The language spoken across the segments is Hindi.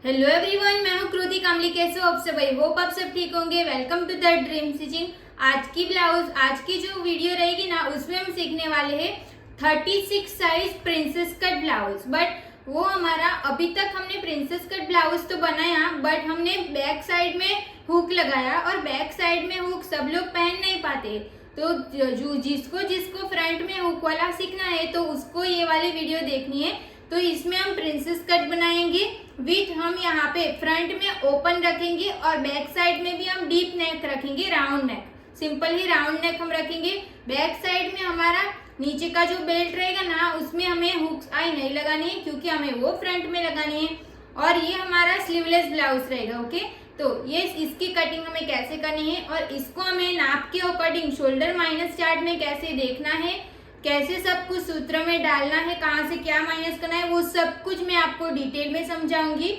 हेलो एवरीवन, मैं हूं कृति कामली। कैसे हो आप सब? आई होप आप सब ठीक होंगे। Welcome to the dream stitching. आज की जो वीडियो रहेगी ना, उसमें हम सीखने वाले हैं 36 size princess cut blouse. But वो हमारा अभी तक हमने प्रिंसेस कट ब्लाउज तो बनाया, बट हमने बैक साइड में हुक लगाया और बैक साइड में हुक सब लोग पहन नहीं पाते। तो जो जिसको जिसको फ्रंट में हुक वाला सीखना है तो उसको ये वाली वीडियो देखनी है। तो इसमें हम प्रिंसेस कट बनाएंगे विथ हम यहाँ पे फ्रंट में ओपन रखेंगे और बैक साइड में भी हम डीप नेक रखेंगे, राउंड नेक। सिंपल ही राउंड नेक हम रखेंगे। बैक साइड में हमारा नीचे का जो बेल्ट रहेगा ना, उसमें हमें हुक्स आई नहीं लगानी है क्योंकि हमें वो फ्रंट में लगानी है। और ये हमारा स्लीवलेस ब्लाउज रहेगा। ओके, तो ये इसकी कटिंग हमें कैसे करनी है और इसको हमें नाप के अकॉर्डिंग शोल्डर माइनस चार्ट में कैसे देखना है, कैसे सब कुछ सूत्र में डालना है, कहाँ से क्या माइनस करना है, वो सब कुछ मैं आपको डिटेल में समझाऊंगी।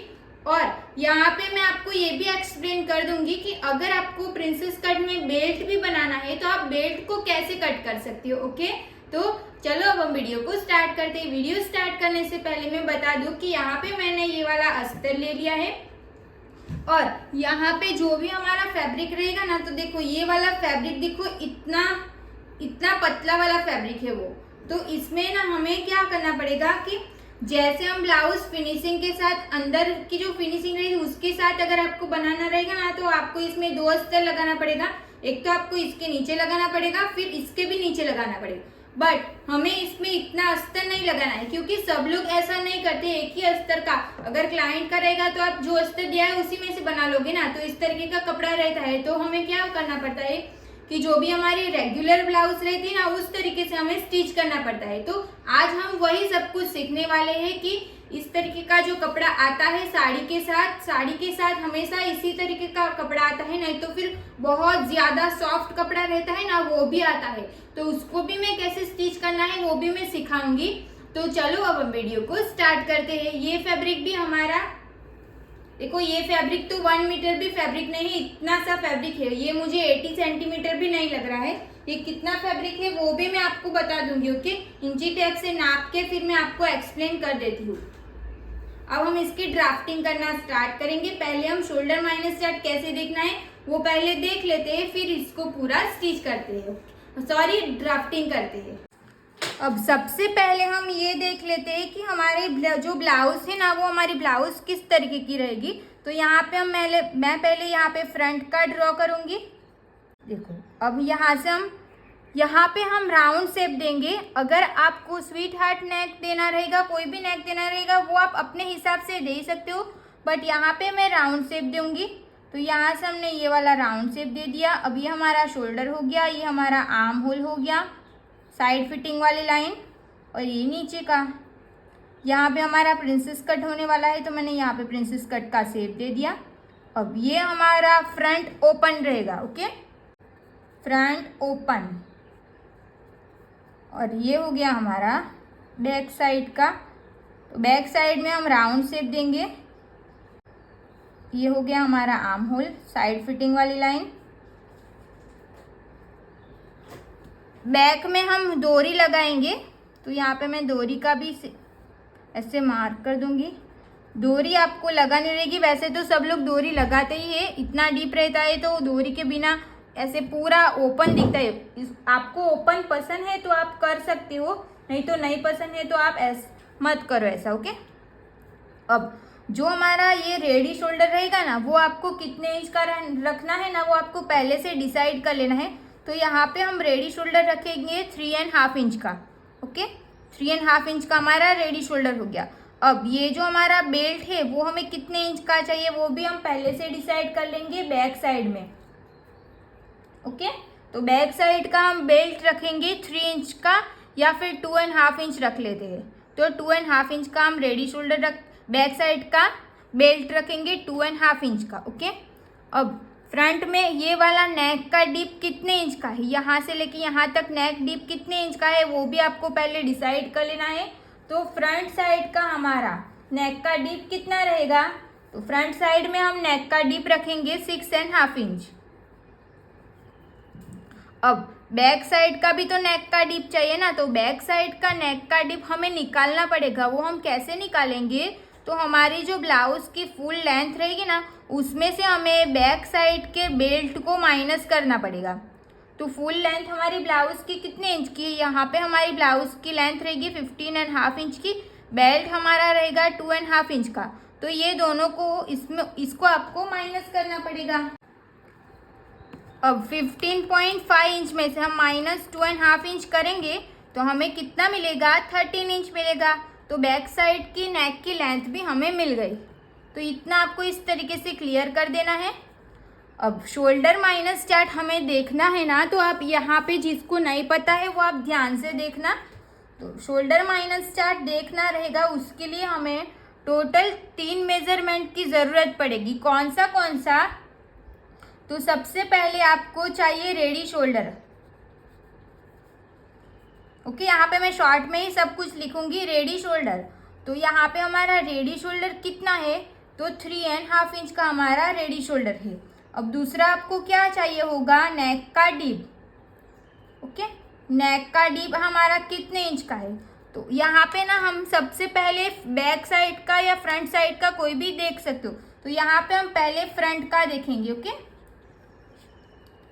और यहाँ पे मैं आपको ये भी एक्सप्लेन कर दूंगी कि अगर आपको प्रिंसेस कट में बेल्ट भी बनाना है तो आप बेल्ट को कैसे कट कर सकती हो। ओके, तो चलो अब हम वीडियो को स्टार्ट करते हैं। वीडियो स्टार्ट करने से पहले मैं बता दूं कि यहाँ पे मैंने ये वाला अस्तर ले लिया है और यहाँ पे जो भी हमारा फैब्रिक रहेगा ना, तो देखो ये वाला फैब्रिक देखो इतना इतना पतला वाला फैब्रिक है वो। तो इसमें ना हमें क्या करना पड़ेगा कि जैसे हम ब्लाउज फिनिशिंग के साथ अंदर की जो फिनिशिंग रहेगी उसके साथ अगर आपको बनाना रहेगा ना, तो आपको इसमें 2 अस्तर लगाना पड़ेगा। एक तो आपको इसके नीचे लगाना पड़ेगा, फिर इसके भी नीचे लगाना पड़ेगा। बट हमें इसमें इतना अस्तर नहीं लगाना है क्योंकि सब लोग ऐसा नहीं करते एक ही अस्तर का। अगर क्लाइंट का रहेगा तो आप जो अस्तर दिया है उसी में से बना लोगे ना, तो इस तरीके का कपड़ा रहता है। तो हमें क्या करना पड़ता है कि जो भी हमारी रेगुलर ब्लाउज रहती है ना, उस तरीके से हमें स्टिच करना पड़ता है। तो आज हम वही सब कुछ सीखने वाले हैं कि इस तरीके का जो कपड़ा आता है साड़ी के साथ हमेशा इसी तरीके का कपड़ा आता है, नहीं तो फिर बहुत ज्यादा सॉफ्ट कपड़ा रहता है ना, वो भी आता है। तो उसको भी मैं कैसे स्टिच करना है वो भी मैं सिखाऊंगी। तो चलो अब हम वीडियो को स्टार्ट करते हैं। ये फैब्रिक भी हमारा देखो, ये फैब्रिक तो 1 मीटर भी फैब्रिक नहीं है, इतना सा फैब्रिक है। ये मुझे 80 सेंटीमीटर भी नहीं लग रहा है। ये कितना फैब्रिक है वो भी मैं आपको बता दूंगी। ओके, इंची टेप से नाप के फिर मैं आपको एक्सप्लेन कर देती हूँ। अब हम इसकी ड्राफ्टिंग करना स्टार्ट करेंगे। पहले हम शोल्डर माइनस चार्ट कैसे देखना है वो पहले देख लेते हैं, फिर इसको पूरा स्टिच करते हैं, सॉरी ड्राफ्टिंग करते हैं। अब सबसे पहले हम ये देख लेते हैं कि हमारे जो ब्लाउज है ना, वो हमारी ब्लाउज किस तरीके की रहेगी। तो यहाँ पे मैं पहले यहाँ पे फ्रंट का ड्रॉ करूंगी। देखो, अब यहाँ पे हम राउंड शेप देंगे। अगर आपको स्वीट हार्ट नेक देना रहेगा, कोई भी नेक देना रहेगा, वो आप अपने हिसाब से दे सकते हो। बट यहाँ पे मैं राउंड शेप दूंगी। तो यहाँ से हमने ये वाला राउंड शेप दे दिया। अब ये हमारा शोल्डर हो गया, ये हमारा आर्म होल हो गया, साइड फिटिंग वाली लाइन, और ये नीचे का यहाँ पे हमारा प्रिंसेस कट होने वाला है, तो मैंने यहाँ पे प्रिंसेस कट का शेप दे दिया। अब ये हमारा फ्रंट ओपन रहेगा। ओके, फ्रंट ओपन, और ये हो गया हमारा बैक साइड का। तो बैक साइड में हम राउंड शेप देंगे। ये हो गया हमारा आर्म होल, साइड फिटिंग वाली लाइन। बैक में हम डोरी लगाएंगे, तो यहाँ पे मैं डोरी का भी ऐसे मार्क कर दूंगी। डोरी आपको लगानी रहेगी। वैसे तो सब लोग डोरी लगाते ही है, इतना डीप रहता है तो डोरी के बिना ऐसे पूरा ओपन दिखता है। आपको ओपन पसंद है तो आप कर सकते हो, नहीं तो नहीं पसंद है तो आप मत करो ऐसा। ओके, अब जो हमारा ये रेडी शोल्डर रहेगा ना, वो आपको कितने इंच का रखना है ना, वो आपको पहले से डिसाइड कर लेना है। तो यहाँ पे हम रेडी शोल्डर रखेंगे 3.5 इंच का। ओके, 3.5 इंच का हमारा रेडी शोल्डर हो गया। अब ये जो हमारा बेल्ट है वो हमें कितने इंच का चाहिए वो भी हम पहले से डिसाइड कर लेंगे बैक साइड में। ओके, तो बैक साइड का हम बेल्ट रखेंगे 3 इंच का, या फिर 2.5 इंच रख लेते हैं। तो 2.5 इंच का हम रेडी शोल्डर बैक साइड का बेल्ट रखेंगे 2.5 इंच का। ओके, अब फ्रंट में ये वाला नेक का डीप कितने इंच का है, यहाँ से लेके यहाँ तक नेक डीप कितने इंच का है वो भी आपको पहले डिसाइड कर लेना है। तो फ्रंट साइड का हमारा नेक का डीप कितना रहेगा, तो फ्रंट साइड में हम नेक का डीप रखेंगे 6.5 इंच। अब बैक साइड का भी तो नेक का डीप चाहिए ना, तो बैक साइड का नेक का डीप हमें निकालना पड़ेगा। वो हम कैसे निकालेंगे, तो हमारी जो ब्लाउज की फुल लेंथ रहेगी ना, उसमें से हमें बैक साइड के बेल्ट को माइनस करना पड़ेगा। तो फुल लेंथ हमारी ब्लाउज की कितने इंच की है, यहाँ पे हमारी ब्लाउज की लेंथ रहेगी 15.5 इंच की, बेल्ट हमारा रहेगा 2.5 इंच का। तो ये दोनों को इसको आपको माइनस करना पड़ेगा। अब 15.5 इंच में से हम माइनस 2.5 इंच करेंगे तो हमें कितना मिलेगा, 13 इंच मिलेगा। तो बैक साइड की नेक की लेंथ भी हमें मिल गई। तो इतना आपको इस तरीके से क्लियर कर देना है। अब शोल्डर माइनस चार्ट हमें देखना है ना, तो आप यहाँ पे जिसको नहीं पता है वो आप ध्यान से देखना। तो शोल्डर माइनस चार्ट देखना रहेगा, उसके लिए हमें टोटल 3 मेजरमेंट की ज़रूरत पड़ेगी। कौन सा? तो सबसे पहले आपको चाहिए रेडी शोल्डर। ओके, यहाँ पे मैं शॉर्ट में ही सब कुछ लिखूंगी, रेडी शोल्डर। तो यहाँ पे हमारा रेडी शोल्डर कितना है, तो 3.5 इंच का हमारा रेडी शोल्डर है। अब दूसरा आपको क्या चाहिए होगा, नेक का डीप। ओके, नेक का डीप हमारा कितने इंच का है, तो यहाँ पे ना हम सबसे पहले बैक साइड का या फ्रंट साइड का कोई भी देख सकते हो। तो यहाँ पे हम पहले फ्रंट का देखेंगे। ओके,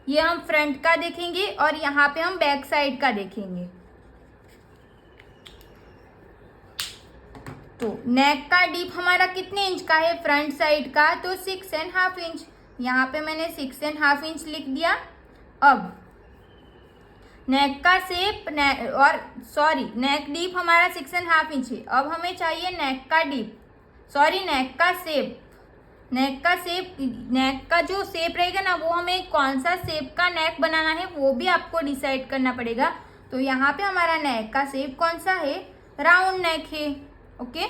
ये हम फ्रंट का देखेंगे और यहाँ पे हम बैक साइड का देखेंगे। तो नेक का डीप हमारा कितने इंच का है फ्रंट साइड का, तो 6.5 इंच। यहाँ पे मैंने 6.5 इंच लिख दिया। अब नेक का शेप नेक डीप हमारा 6.5 इंच है। अब हमें चाहिए नेक का डीप, नेक का शेप। नेक का जो शेप रहेगा ना, वो हमें कौन सा शेप का नेक बनाना है वो भी आपको डिसाइड करना पड़ेगा। तो यहाँ पे हमारा नेक का शेप कौन सा है, राउंड नेक है। ओके,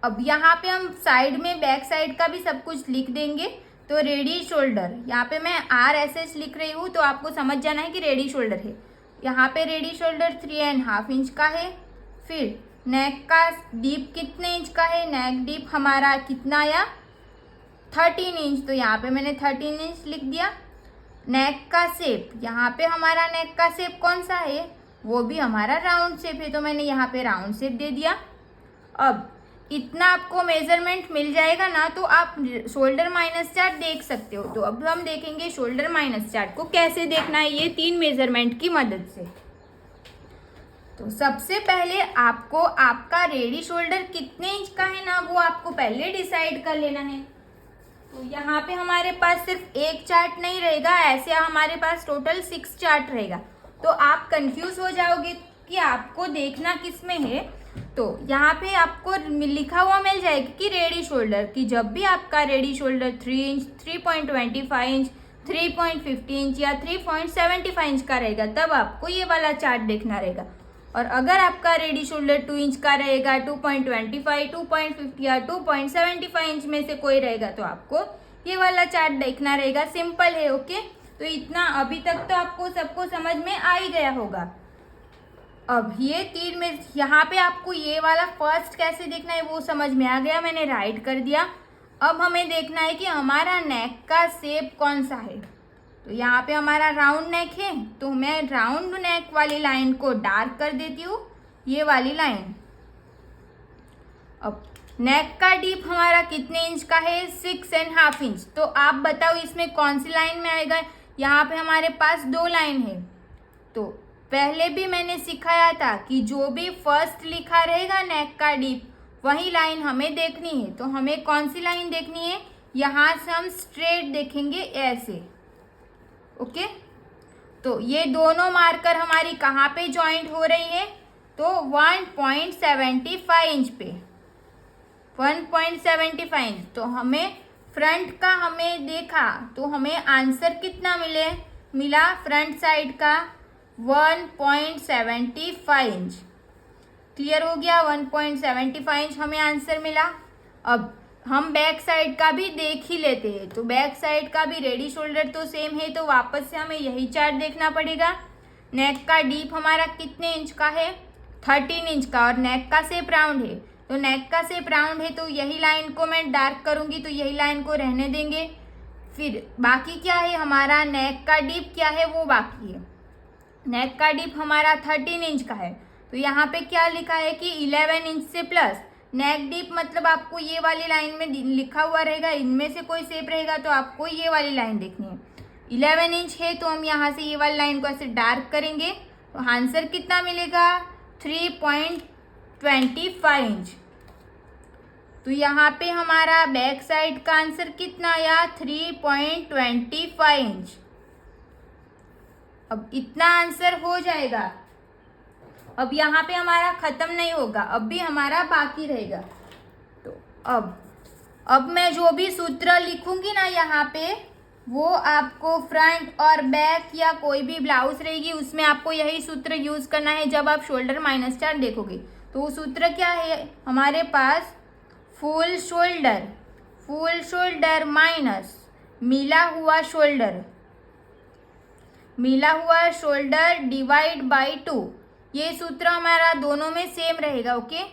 अब यहाँ पे हम साइड में बैक साइड का भी सब कुछ लिख देंगे। तो रेडी शोल्डर, यहाँ पे मैं RSS लिख रही हूँ, तो आपको समझ जाना है कि रेडी शोल्डर है। यहाँ पे रेडी शोल्डर 3.5 इंच का है। फिर नेक का डीप कितने इंच का है, नेक डीप हमारा कितना आया, 13 इंच। तो यहाँ पे मैंने 13 इंच लिख दिया। नेक का शेप, यहाँ पे हमारा नेक का शेप कौन सा है, वो भी हमारा राउंड शेप है, तो मैंने यहाँ पे राउंड शेप दे दिया। अब इतना आपको मेजरमेंट मिल जाएगा ना, तो आप शोल्डर माइनस चार्ट देख सकते हो। तो अब हम देखेंगे शोल्डर माइनस चार्ट को कैसे देखना है, ये 3 मेजरमेंट की मदद से। तो सबसे पहले आपको आपका रेडी शोल्डर कितने इंच का है ना, वो आपको पहले डिसाइड कर लेना है। तो यहाँ पे हमारे पास सिर्फ एक चार्ट नहीं रहेगा, ऐसे हमारे पास टोटल 6 चार्ट रहेगा। तो आप कंफ्यूज हो जाओगे कि आपको देखना किस में है। तो यहाँ पे आपको लिखा हुआ मिल जाएगा कि रेडी शोल्डर, कि जब भी आपका ready shoulder 3 inch, 3.25 inch, 3.50 inch या 3.75 इंच का रहेगा, तब आपको ये वाला चार्ट देखना रहेगा। और अगर आपका रेडी शोल्डर 2 इंच का रहेगा, 2.25, 2.50 या 2.75 इंच में से कोई रहेगा, तो आपको ये वाला चार्ट देखना रहेगा। सिंपल है। ओके, तो इतना अभी तक तो आपको सबको समझ में आ ही गया होगा। अब ये 3 में यहाँ पे आपको ये वाला फर्स्ट कैसे देखना है वो समझ में आ गया, मैंने राइट कर दिया। अब हमें देखना है कि हमारा नेक का शेप कौन सा है। तो यहाँ पे हमारा राउंड नेक है, तो मैं राउंड नेक वाली लाइन को डार्क कर देती हूँ, ये वाली लाइन। अब नेक का डीप हमारा कितने इंच का है, 6.5 इंच। तो आप बताओ इसमें कौन सी लाइन में आएगा। यहाँ पे हमारे पास 2 लाइन है। तो पहले भी मैंने सिखाया था कि जो भी फर्स्ट लिखा रहेगा नेक का डीप, वही लाइन हमें देखनी है। तो हमें कौन सी लाइन देखनी है, यहाँ से हम स्ट्रेट देखेंगे ऐसे। ओके, तो ये दोनों मार्कर हमारी कहाँ पे जॉइंट हो रही है, तो 1.75 इंच पे, 1.75 इंच। तो हमें फ्रंट का हमें देखा तो हमें आंसर कितना मिला फ्रंट साइड का 1.75 इंच। क्लियर हो गया, 1.75 इंच हमें आंसर मिला। अब हम बैक साइड का भी देख ही लेते हैं। तो बैक साइड का भी रेडी शोल्डर तो सेम है, तो वापस से हमें यही चार्ट देखना पड़ेगा। नेक का डीप हमारा कितने इंच का है, 13 इंच का, और नेक का शेप राउंड है। तो नेक का शेप राउंड है, तो यही लाइन को मैं डार्क करूंगी, तो यही लाइन को रहने देंगे। फिर बाकी क्या है, हमारा नेक का डीप क्या है वो बाकी है। नेक का डीप हमारा 13 इंच का है। तो यहाँ पे क्या लिखा है कि 11 इंच से प्लस नेक डीप मतलब आपको ये वाली लाइन में लिखा हुआ रहेगा, इनमें से कोई शेप रहेगा तो आपको ये वाली लाइन देखनी है। 11 इंच है तो हम यहाँ से ये वाली लाइन को ऐसे डार्क करेंगे तो आंसर कितना मिलेगा 3.25 इंच। तो यहाँ पे हमारा बैक साइड का आंसर कितना आया 3.25 इंच। अब इतना आंसर हो जाएगा। अब यहाँ पे हमारा खत्म नहीं होगा, अब भी हमारा बाकी रहेगा। तो अब मैं जो भी सूत्र लिखूंगी ना यहाँ पे, वो आपको फ्रंट और बैक या कोई भी ब्लाउज रहेगी उसमें आपको यही सूत्र यूज करना है। जब आप शोल्डर -4 देखोगे तो वो सूत्र क्या है हमारे पास, फुल शोल्डर माइनस मिला हुआ शोल्डर डिवाइड बाई 2। ये सूत्र हमारा दोनों में सेम रहेगा। ओके,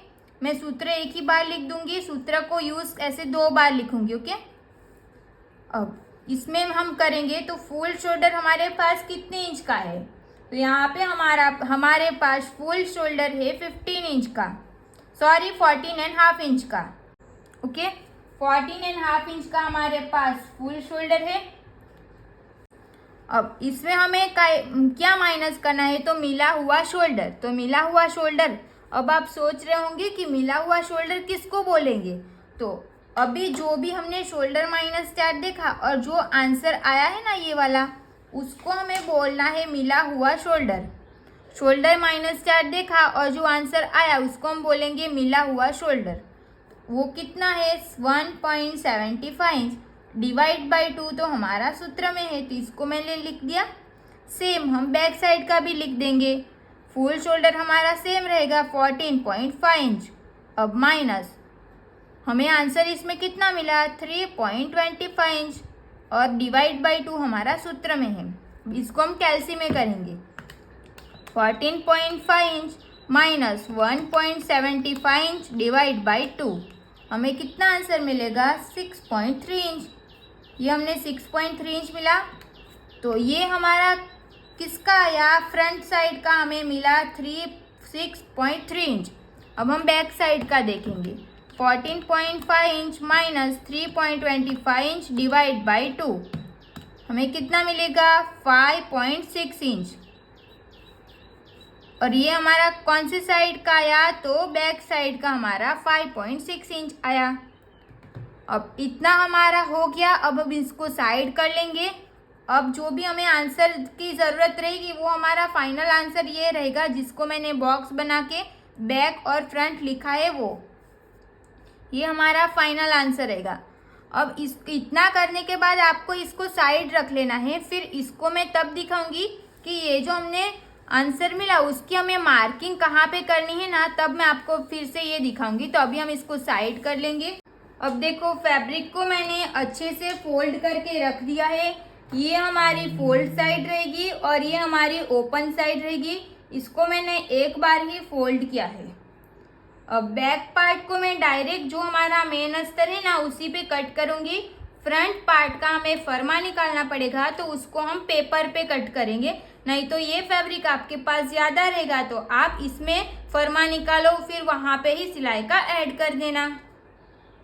मैं सूत्र एक ही बार लिख दूंगी, सूत्र को यूज ऐसे 2 बार लिखूंगी। ओके, अब इसमें हम करेंगे तो फुल शोल्डर हमारे पास कितने इंच का है, तो यहाँ पे हमारे पास फुल शोल्डर है 15 इंच का, सॉरी 14.5 इंच का। ओके, 14.5 इंच का हमारे पास फुल शोल्डर है। अब इसमें हमें क्या माइनस करना है, तो मिला हुआ शोल्डर। तो मिला हुआ शोल्डर, अब आप सोच रहे होंगे कि मिला हुआ शोल्डर किसको बोलेंगे, तो अभी जो भी हमने शोल्डर -4 देखा और जो आंसर आया है ना ये वाला, उसको हमें बोलना है मिला हुआ शोल्डर। शोल्डर -4 देखा और जो आंसर आया उसको हम बोलेंगे मिला हुआ शोल्डर। वो कितना है 1.75 इंच डिवाइड बाई 2 तो हमारा सूत्र में है, तो इसको मैंने लिख दिया। सेम हम बैक साइड का भी लिख देंगे। फुल शोल्डर हमारा सेम रहेगा 14.5 इंच। अब माइनस हमें आंसर इसमें कितना मिला 3.25 इंच और डिवाइड बाई 2 हमारा सूत्र में है। इसको हम कैलसी में करेंगे। 14.5 inch minus 1.75 inch divide by 2 हमें कितना आंसर मिलेगा 6.3 इंच। ये हमने 6.3 इंच मिला, तो ये हमारा किसका आया, फ्रंट साइड का हमें मिला 6.3 इंच। अब हम बैक साइड का देखेंगे। 14.5 inch minus 3.25 inch divide by 2 हमें कितना मिलेगा 5.6 इंच। और ये हमारा कौन सी साइड का आया, तो बैक साइड का हमारा 5.6 इंच आया। अब इतना हमारा हो गया। अब इसको साइड कर लेंगे। अब जो भी हमें आंसर की ज़रूरत रहेगी वो हमारा फाइनल आंसर ये रहेगा, जिसको मैंने बॉक्स बना के बैक और फ्रंट लिखा है वो, ये हमारा फाइनल आंसर रहेगा। अब इतना करने के बाद आपको इसको साइड रख लेना है। फिर इसको मैं तब दिखाऊंगी कि ये जो हमने आंसर मिला उसकी हमें मार्किंग कहाँ पे करनी है ना, तब मैं आपको फिर से ये दिखाऊंगी। तो अभी हम इसको साइड कर लेंगे। अब देखो, फैब्रिक को मैंने अच्छे से फोल्ड करके रख दिया है। ये हमारी फोल्ड साइड रहेगी और ये हमारी ओपन साइड रहेगी। इसको मैंने एक बार ही फोल्ड किया है। अब बैक पार्ट को मैं डायरेक्ट जो हमारा मेन अस्तर है ना उसी पे कट करूंगी। फ्रंट पार्ट का हमें फरमा निकालना पड़ेगा, तो उसको हम पेपर पे कट करेंगे। नहीं तो ये फैब्रिक आपके पास ज़्यादा रहेगा तो आप इसमें फरमा निकालो, फिर वहाँ पे ही सिलाई का ऐड कर देना।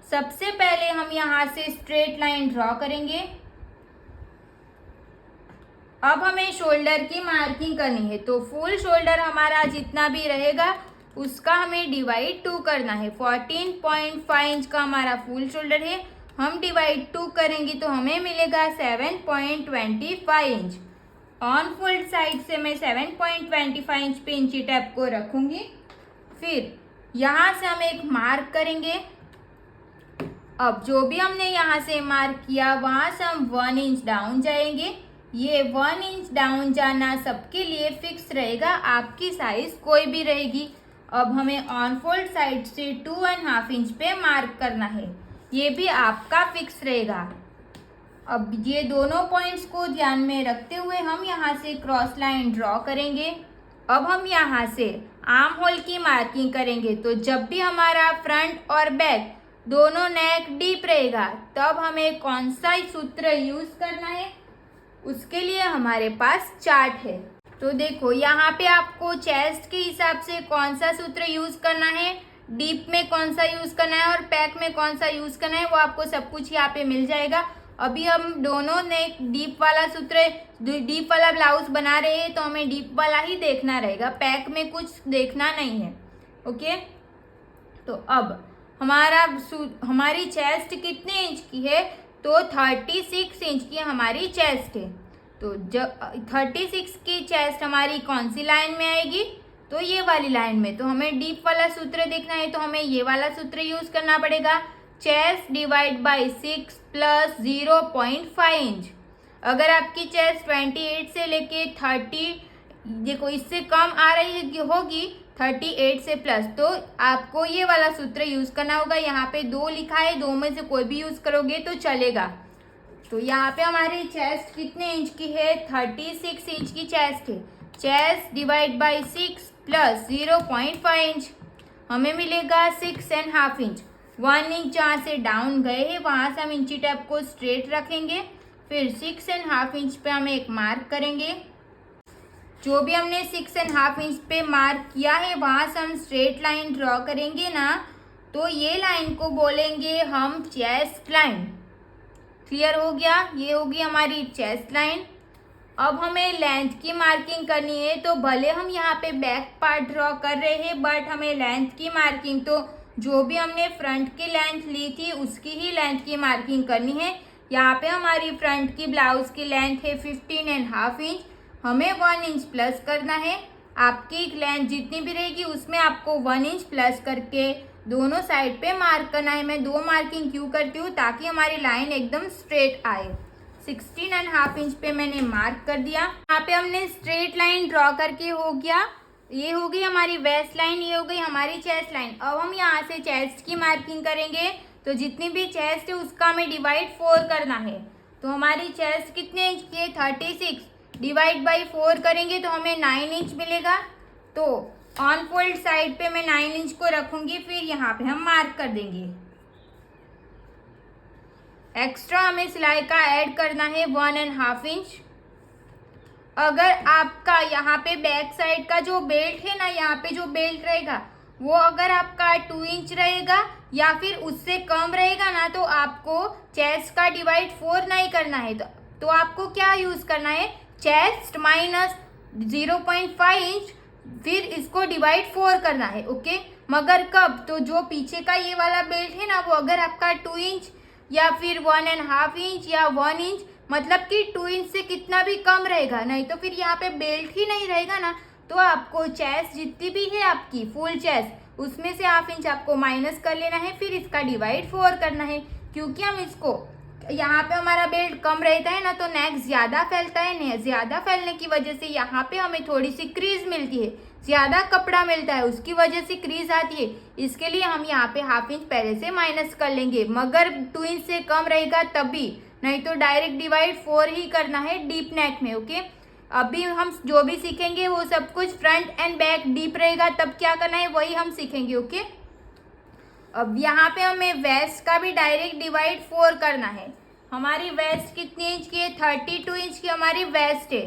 सबसे पहले हम यहाँ से स्ट्रेट लाइन ड्रॉ करेंगे। अब हमें शोल्डर की मार्किंग करनी है, तो फुल शोल्डर हमारा जितना भी रहेगा उसका हमें डिवाइड 2 करना है। 14.5 इंच का हमारा फुल शोल्डर है, हम डिवाइड 2 करेंगे तो हमें मिलेगा 7.25 इंच। ऑन फोल्ड साइड से मैं 7.25 इंच पे इंची टैप को रखूंगी। फिर यहाँ से हम एक मार्क करेंगे। अब जो भी हमने यहाँ से मार्क किया वहाँ से हम 1 इंच डाउन जाएंगे। ये 1 इंच डाउन जाना सबके लिए फिक्स रहेगा, आपकी साइज कोई भी रहेगी। अब हमें ऑन फोल्ड साइड से 2.5 इंच पे मार्क करना है, ये भी आपका फिक्स रहेगा। अब ये दोनों पॉइंट्स को ध्यान में रखते हुए हम यहाँ से क्रॉस लाइन ड्रॉ करेंगे। अब हम यहाँ से आर्म होल की मार्किंग करेंगे, तो जब भी हमारा फ्रंट और बैक दोनों नेक डीप रहेगा तब हमें कौन सा सूत्र यूज करना है, उसके लिए हमारे पास चार्ट है। तो देखो यहाँ पे आपको चेस्ट के हिसाब से कौन सा सूत्र यूज करना है, डीप में कौन सा यूज़ करना है और पैक में कौन सा यूज़ करना है वो आपको सब कुछ यहाँ पे मिल जाएगा। अभी हम दोनों ने डीप वाला सूत्र, डीप वाला ब्लाउज बना रहे हैं तो हमें डीप वाला ही देखना रहेगा, पैक में कुछ देखना नहीं है। ओके, तो अब हमारी चेस्ट कितने इंच की है? तो 36 इंच की हमारी चेस्ट है। तो जब 36 की चेस्ट हमारी कौन सी लाइन में आएगी? तो ये वाली लाइन में। तो हमें डीप वाला सूत्र देखना है तो हमें ये वाला सूत्र यूज करना पड़ेगा, chest divide by 6 plus 0.5 inch. अगर आपकी चेस्ट 28 से लेके 30, देखो इससे कम आ रही होगी 38 से प्लस, तो आपको ये वाला सूत्र यूज करना होगा। यहाँ पे 2 लिखा है, 2 में से कोई भी यूज करोगे तो चलेगा। तो यहाँ पे हमारी चेस्ट कितने इंच की है? 36 इंच की चेस्ट है। Chest divide by 6 plus 0.5 inch, हमें मिलेगा 6.5 इंच। 1 इंच जहाँ से डाउन गए हैं वहाँ से हम इंची टेप को स्ट्रेट रखेंगे, फिर 6.5 इंच पे हम एक मार्क करेंगे। जो भी हमने 6.5 इंच पे मार्क किया है वहाँ से हम स्ट्रेट लाइन ड्रॉ करेंगे ना, तो ये लाइन को बोलेंगे हम चेस्ट लाइन। क्लियर हो गया? ये होगी हमारी चेस्ट लाइन। अब हमें लेंथ की मार्किंग करनी है, तो भले हम यहाँ पे बैक पार्ट ड्रॉ कर रहे हैं बट हमें लेंथ की मार्किंग, तो जो भी हमने फ्रंट की लेंथ ली थी उसकी ही लेंथ की मार्किंग करनी है। यहाँ पे हमारी फ्रंट की ब्लाउज की लेंथ है 15.5 इंच, हमें 1 इंच प्लस करना है। आपकी लेंथ जितनी भी रहेगी उसमें आपको 1 इंच प्लस करके दोनों साइड पे मार्क करना है। मैं 2 मार्किंग क्यों करती हूँ? ताकि हमारी लाइन एकदम स्ट्रेट आए। 16.5 इंच पे मैंने मार्क कर दिया। यहाँ पे हमने स्ट्रेट लाइन ड्रॉ करके हो गया। ये हो गई हमारी वेस्ट लाइन, ये हो गई हमारी चेस्ट लाइन। अब हम यहाँ से चेस्ट की मार्किंग करेंगे, तो जितनी भी चेस्ट है उसका हमें डिवाइड 4 करना है। तो हमारी चेस्ट कितने इंच की है? 36 डिवाइड बाई 4 करेंगे तो हमें 9 इंच मिलेगा। तो ऑन फोल्ड साइड पे मैं 9 इंच को रखूंगी, फिर यहाँ पे हम मार्क कर देंगे। एक्स्ट्रा हमें सिलाई का ऐड करना है 1.5 इंच। अगर आपका यहाँ पे बैक साइड का जो बेल्ट है ना, यहाँ पे जो बेल्ट रहेगा वो अगर आपका 2 इंच रहेगा या फिर उससे कम रहेगा ना, तो आपको चेस्ट का डिवाइड 4 नहीं करना है। तो आपको क्या यूज करना है? चेस्ट माइनस 0.5 इंच, फिर इसको डिवाइड 4 करना है। ओके, मगर कब? तो जो पीछे का ये वाला बेल्ट है ना, वो अगर आपका 2 इंच या फिर 1.5 इंच या 1 इंच, मतलब कि 2 इंच से कितना भी कम रहेगा, नहीं तो फिर यहाँ पे बेल्ट ही नहीं रहेगा ना, तो आपको चेस्ट जितनी भी है आपकी फुल चेस्ट उसमें से ½ इंच आपको माइनस कर लेना है, फिर इसका डिवाइड 4 करना है। क्योंकि हम इसको यहाँ पे हमारा बेल्ट कम रहता है ना, तो नेक ज़्यादा फैलता है। ज़्यादा फैलने की वजह से यहाँ पे हमें थोड़ी सी क्रीज मिलती है, ज़्यादा कपड़ा मिलता है उसकी वजह से क्रीज आती है। इसके लिए हम यहाँ पे ½ इंच पहले से माइनस कर लेंगे, मगर 2 इंच से कम रहेगा तभी, नहीं तो डायरेक्ट डिवाइड 4 ही करना है डीप नेक में। ओके, अभी हम जो भी सीखेंगे वो सब कुछ फ्रंट एंड बैक डीप रहेगा, तब क्या करना है वही हम सीखेंगे। ओके, अब यहाँ पे हमें वेस्ट का भी डायरेक्ट डिवाइड 4 करना है। हमारी वेस्ट कितनी इंच की है? 32 इंच की हमारी वेस्ट है।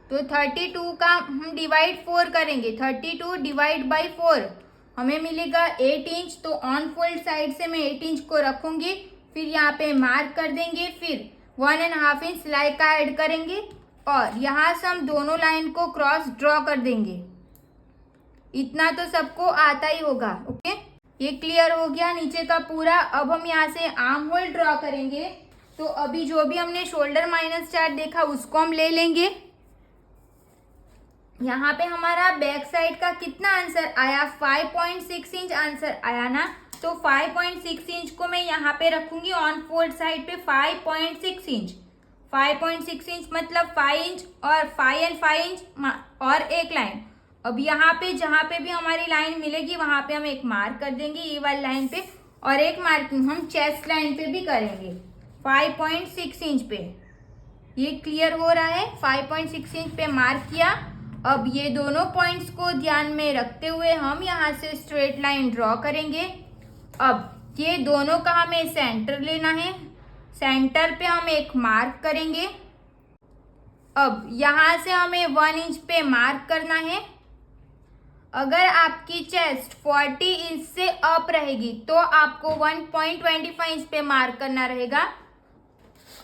तो 32 का हम डिवाइड 4 करेंगे, 32 डिवाइड बाई 4 हमें मिलेगा 8 इंच। तो ऑन फोल्ड साइड से मैं 8 इंच को रखूंगी, फिर यहाँ पे मार्क कर देंगे, फिर 1.5 इंच सिलाई का ऐड करेंगे और यहाँ से हम दोनों लाइन को क्रॉस ड्रॉ कर देंगे। इतना तो सबको आता ही होगा। ओके, ये क्लियर हो गया नीचे का पूरा। अब हम यहाँ से आर्म होल ड्रॉ करेंगे। तो अभी जो भी हमने शोल्डर माइनस चार्ट देखा उसको हम ले लेंगे। यहाँ पे हमारा बैक साइड का कितना आंसर आया? 5.6 इंच आंसर आया ना। तो 5.6 इंच को मैं यहाँ पे रखूंगी ऑन फोल्ड साइड पे 5.6 इंच। 5.6 इंच मतलब 5 इंच और 5 एंड 5 इंच और एक लाइन। अब यहाँ पे जहाँ पे भी हमारी लाइन मिलेगी वहां पे हम एक मार्क कर देंगे ये वाली लाइन पे, और एक मार्किंग हम चेस्ट लाइन पे भी करेंगे 5.6 इंच पे। ये क्लियर हो रहा है? 5.6 इंच पे मार्क किया। अब ये दोनों पॉइंट्स को ध्यान में रखते हुए हम यहाँ से स्ट्रेट लाइन ड्रॉ करेंगे। अब ये दोनों का हमें सेंटर लेना है, सेंटर पे हम एक मार्क करेंगे। अब यहाँ से हमें 1 इंच पे मार्क करना है। अगर आपकी चेस्ट 40 इंच से अप रहेगी तो आपको 1.25 इंच पे मार्क करना रहेगा।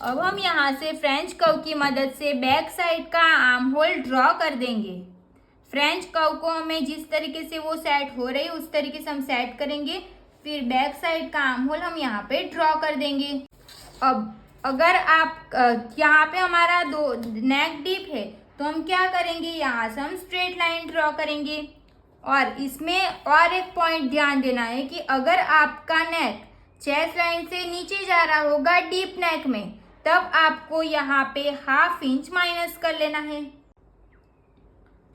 अब हम यहाँ से फ्रेंच कर्व की मदद से बैक साइड का आर्म होल ड्रॉ कर देंगे। फ्रेंच कर्व को हमें जिस तरीके से वो सेट हो रही है उस तरीके से हम सेट करेंगे। फिर बैक साइड का आर्म होल हम यहाँ पे ड्रॉ कर देंगे। अब अगर आप यहाँ पे हमारा दो नेक डीप है तो हम क्या करेंगे, यहाँ से हम स्ट्रेट लाइन ड्रॉ करेंगे। और इसमें और एक पॉइंट ध्यान देना है कि अगर आपका नेक चेस्ट लाइन से नीचे जा रहा होगा डीप नेक में, तब आपको यहाँ पे ½ इंच माइनस कर लेना है।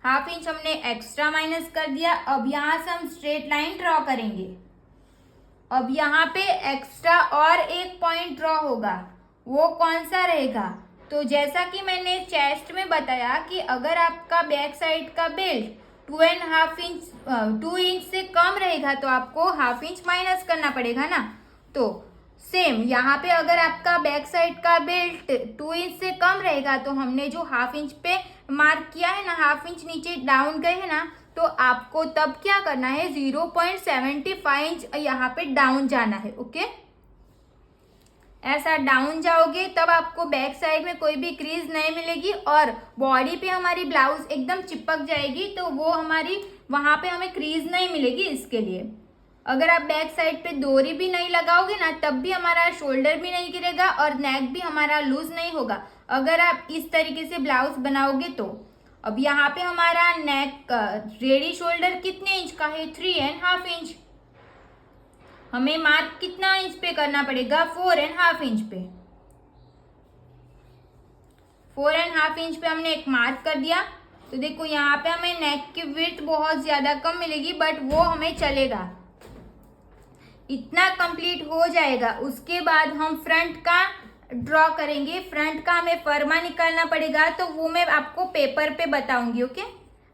½ इंच हमने एक्स्ट्रा माइनस कर दिया। अब यहाँ से हम स्ट्रेट लाइन ड्रॉ करेंगे। अब यहाँ पे एक्स्ट्रा और एक पॉइंट ड्रॉ होगा, वो कौन सा रहेगा? तो जैसा कि मैंने चेस्ट में बताया कि अगर आपका बैक साइड का बेल्ट 2 इंच से कम रहेगा तो आपको ½ इंच माइनस करना पड़ेगा ना। तो सेम यहाँ पे अगर आपका बैक साइड का बेल्ट 2 इंच से कम रहेगा तो हमने जो ½ इंच पे मार्क किया है ना, ½ इंच नीचे डाउन गए है ना, तो आपको तब क्या करना है, 0.75 इंच यहाँ पे डाउन जाना है। ओके, ऐसा डाउन जाओगे तब आपको बैक साइड में कोई भी क्रीज नहीं मिलेगी और बॉडी पे हमारी ब्लाउज एकदम चिपक जाएगी, तो वो हमारी वहां पे हमें क्रीज नहीं मिलेगी। इसके लिए अगर आप बैक साइड पे डोरी भी नहीं लगाओगे ना, तब भी हमारा शोल्डर भी नहीं गिरेगा और नेक भी हमारा लूज नहीं होगा अगर आप इस तरीके से ब्लाउज बनाओगे तो। अब यहाँ पे हमारा नेक रेडी शोल्डर कितने इंच का है, 3½ इंच। हमें मार्क कितना इंच पे करना पड़ेगा, 4½ इंच पे। 4½ इंच पे हमने एक मार्क कर दिया। तो देखो यहाँ पे हमें नेक की विड्थ बहुत ज्यादा कम मिलेगी, बट वो हमें चलेगा, इतना कंप्लीट हो जाएगा। उसके बाद हम फ्रंट का ड्रॉ करेंगे। फ्रंट का हमें फरमा निकालना पड़ेगा, तो वो मैं आपको पेपर पे बताऊंगी। ओके,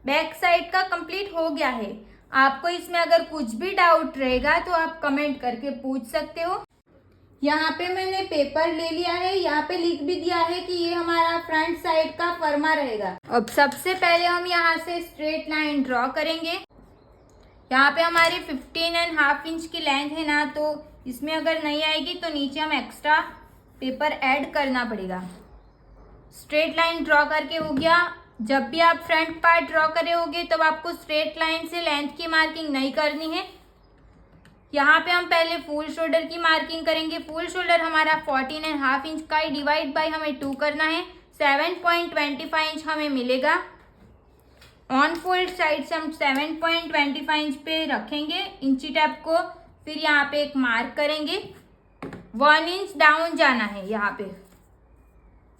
बैक साइड का कंप्लीट हो गया है। आपको इसमें अगर कुछ भी डाउट रहेगा तो आप कमेंट करके पूछ सकते हो। यहाँ पे मैंने पेपर ले लिया है, यहाँ पे लिख भी दिया है कि ये हमारा फ्रंट साइड का फरमा रहेगा। अब सबसे पहले हम यहाँ से स्ट्रेट लाइन ड्रॉ करेंगे। यहाँ पे हमारी 15½ इंच की लेंथ है ना, तो इसमें अगर नहीं आएगी तो नीचे हम एक्स्ट्रा पेपर ऐड करना पड़ेगा। स्ट्रेट लाइन ड्रॉ करके हो गया। जब भी आप फ्रंट पार्ट ड्रॉ करे होगे तब आपको स्ट्रेट लाइन से लेंथ की मार्किंग नहीं करनी है। यहाँ पे हम पहले फुल शोल्डर की मार्किंग करेंगे। फुल शोल्डर हमारा 14½ इंच का ही, डिवाइड बाय हमें 2 करना है, 7.25 इंच हमें मिलेगा। ऑन फोल्ड साइड से हम 7.25 इंच पे रखेंगे इंची टेप को। फिर यहाँ पे एक मार्क करेंगे, 1 इंच डाउन जाना है। यहाँ पे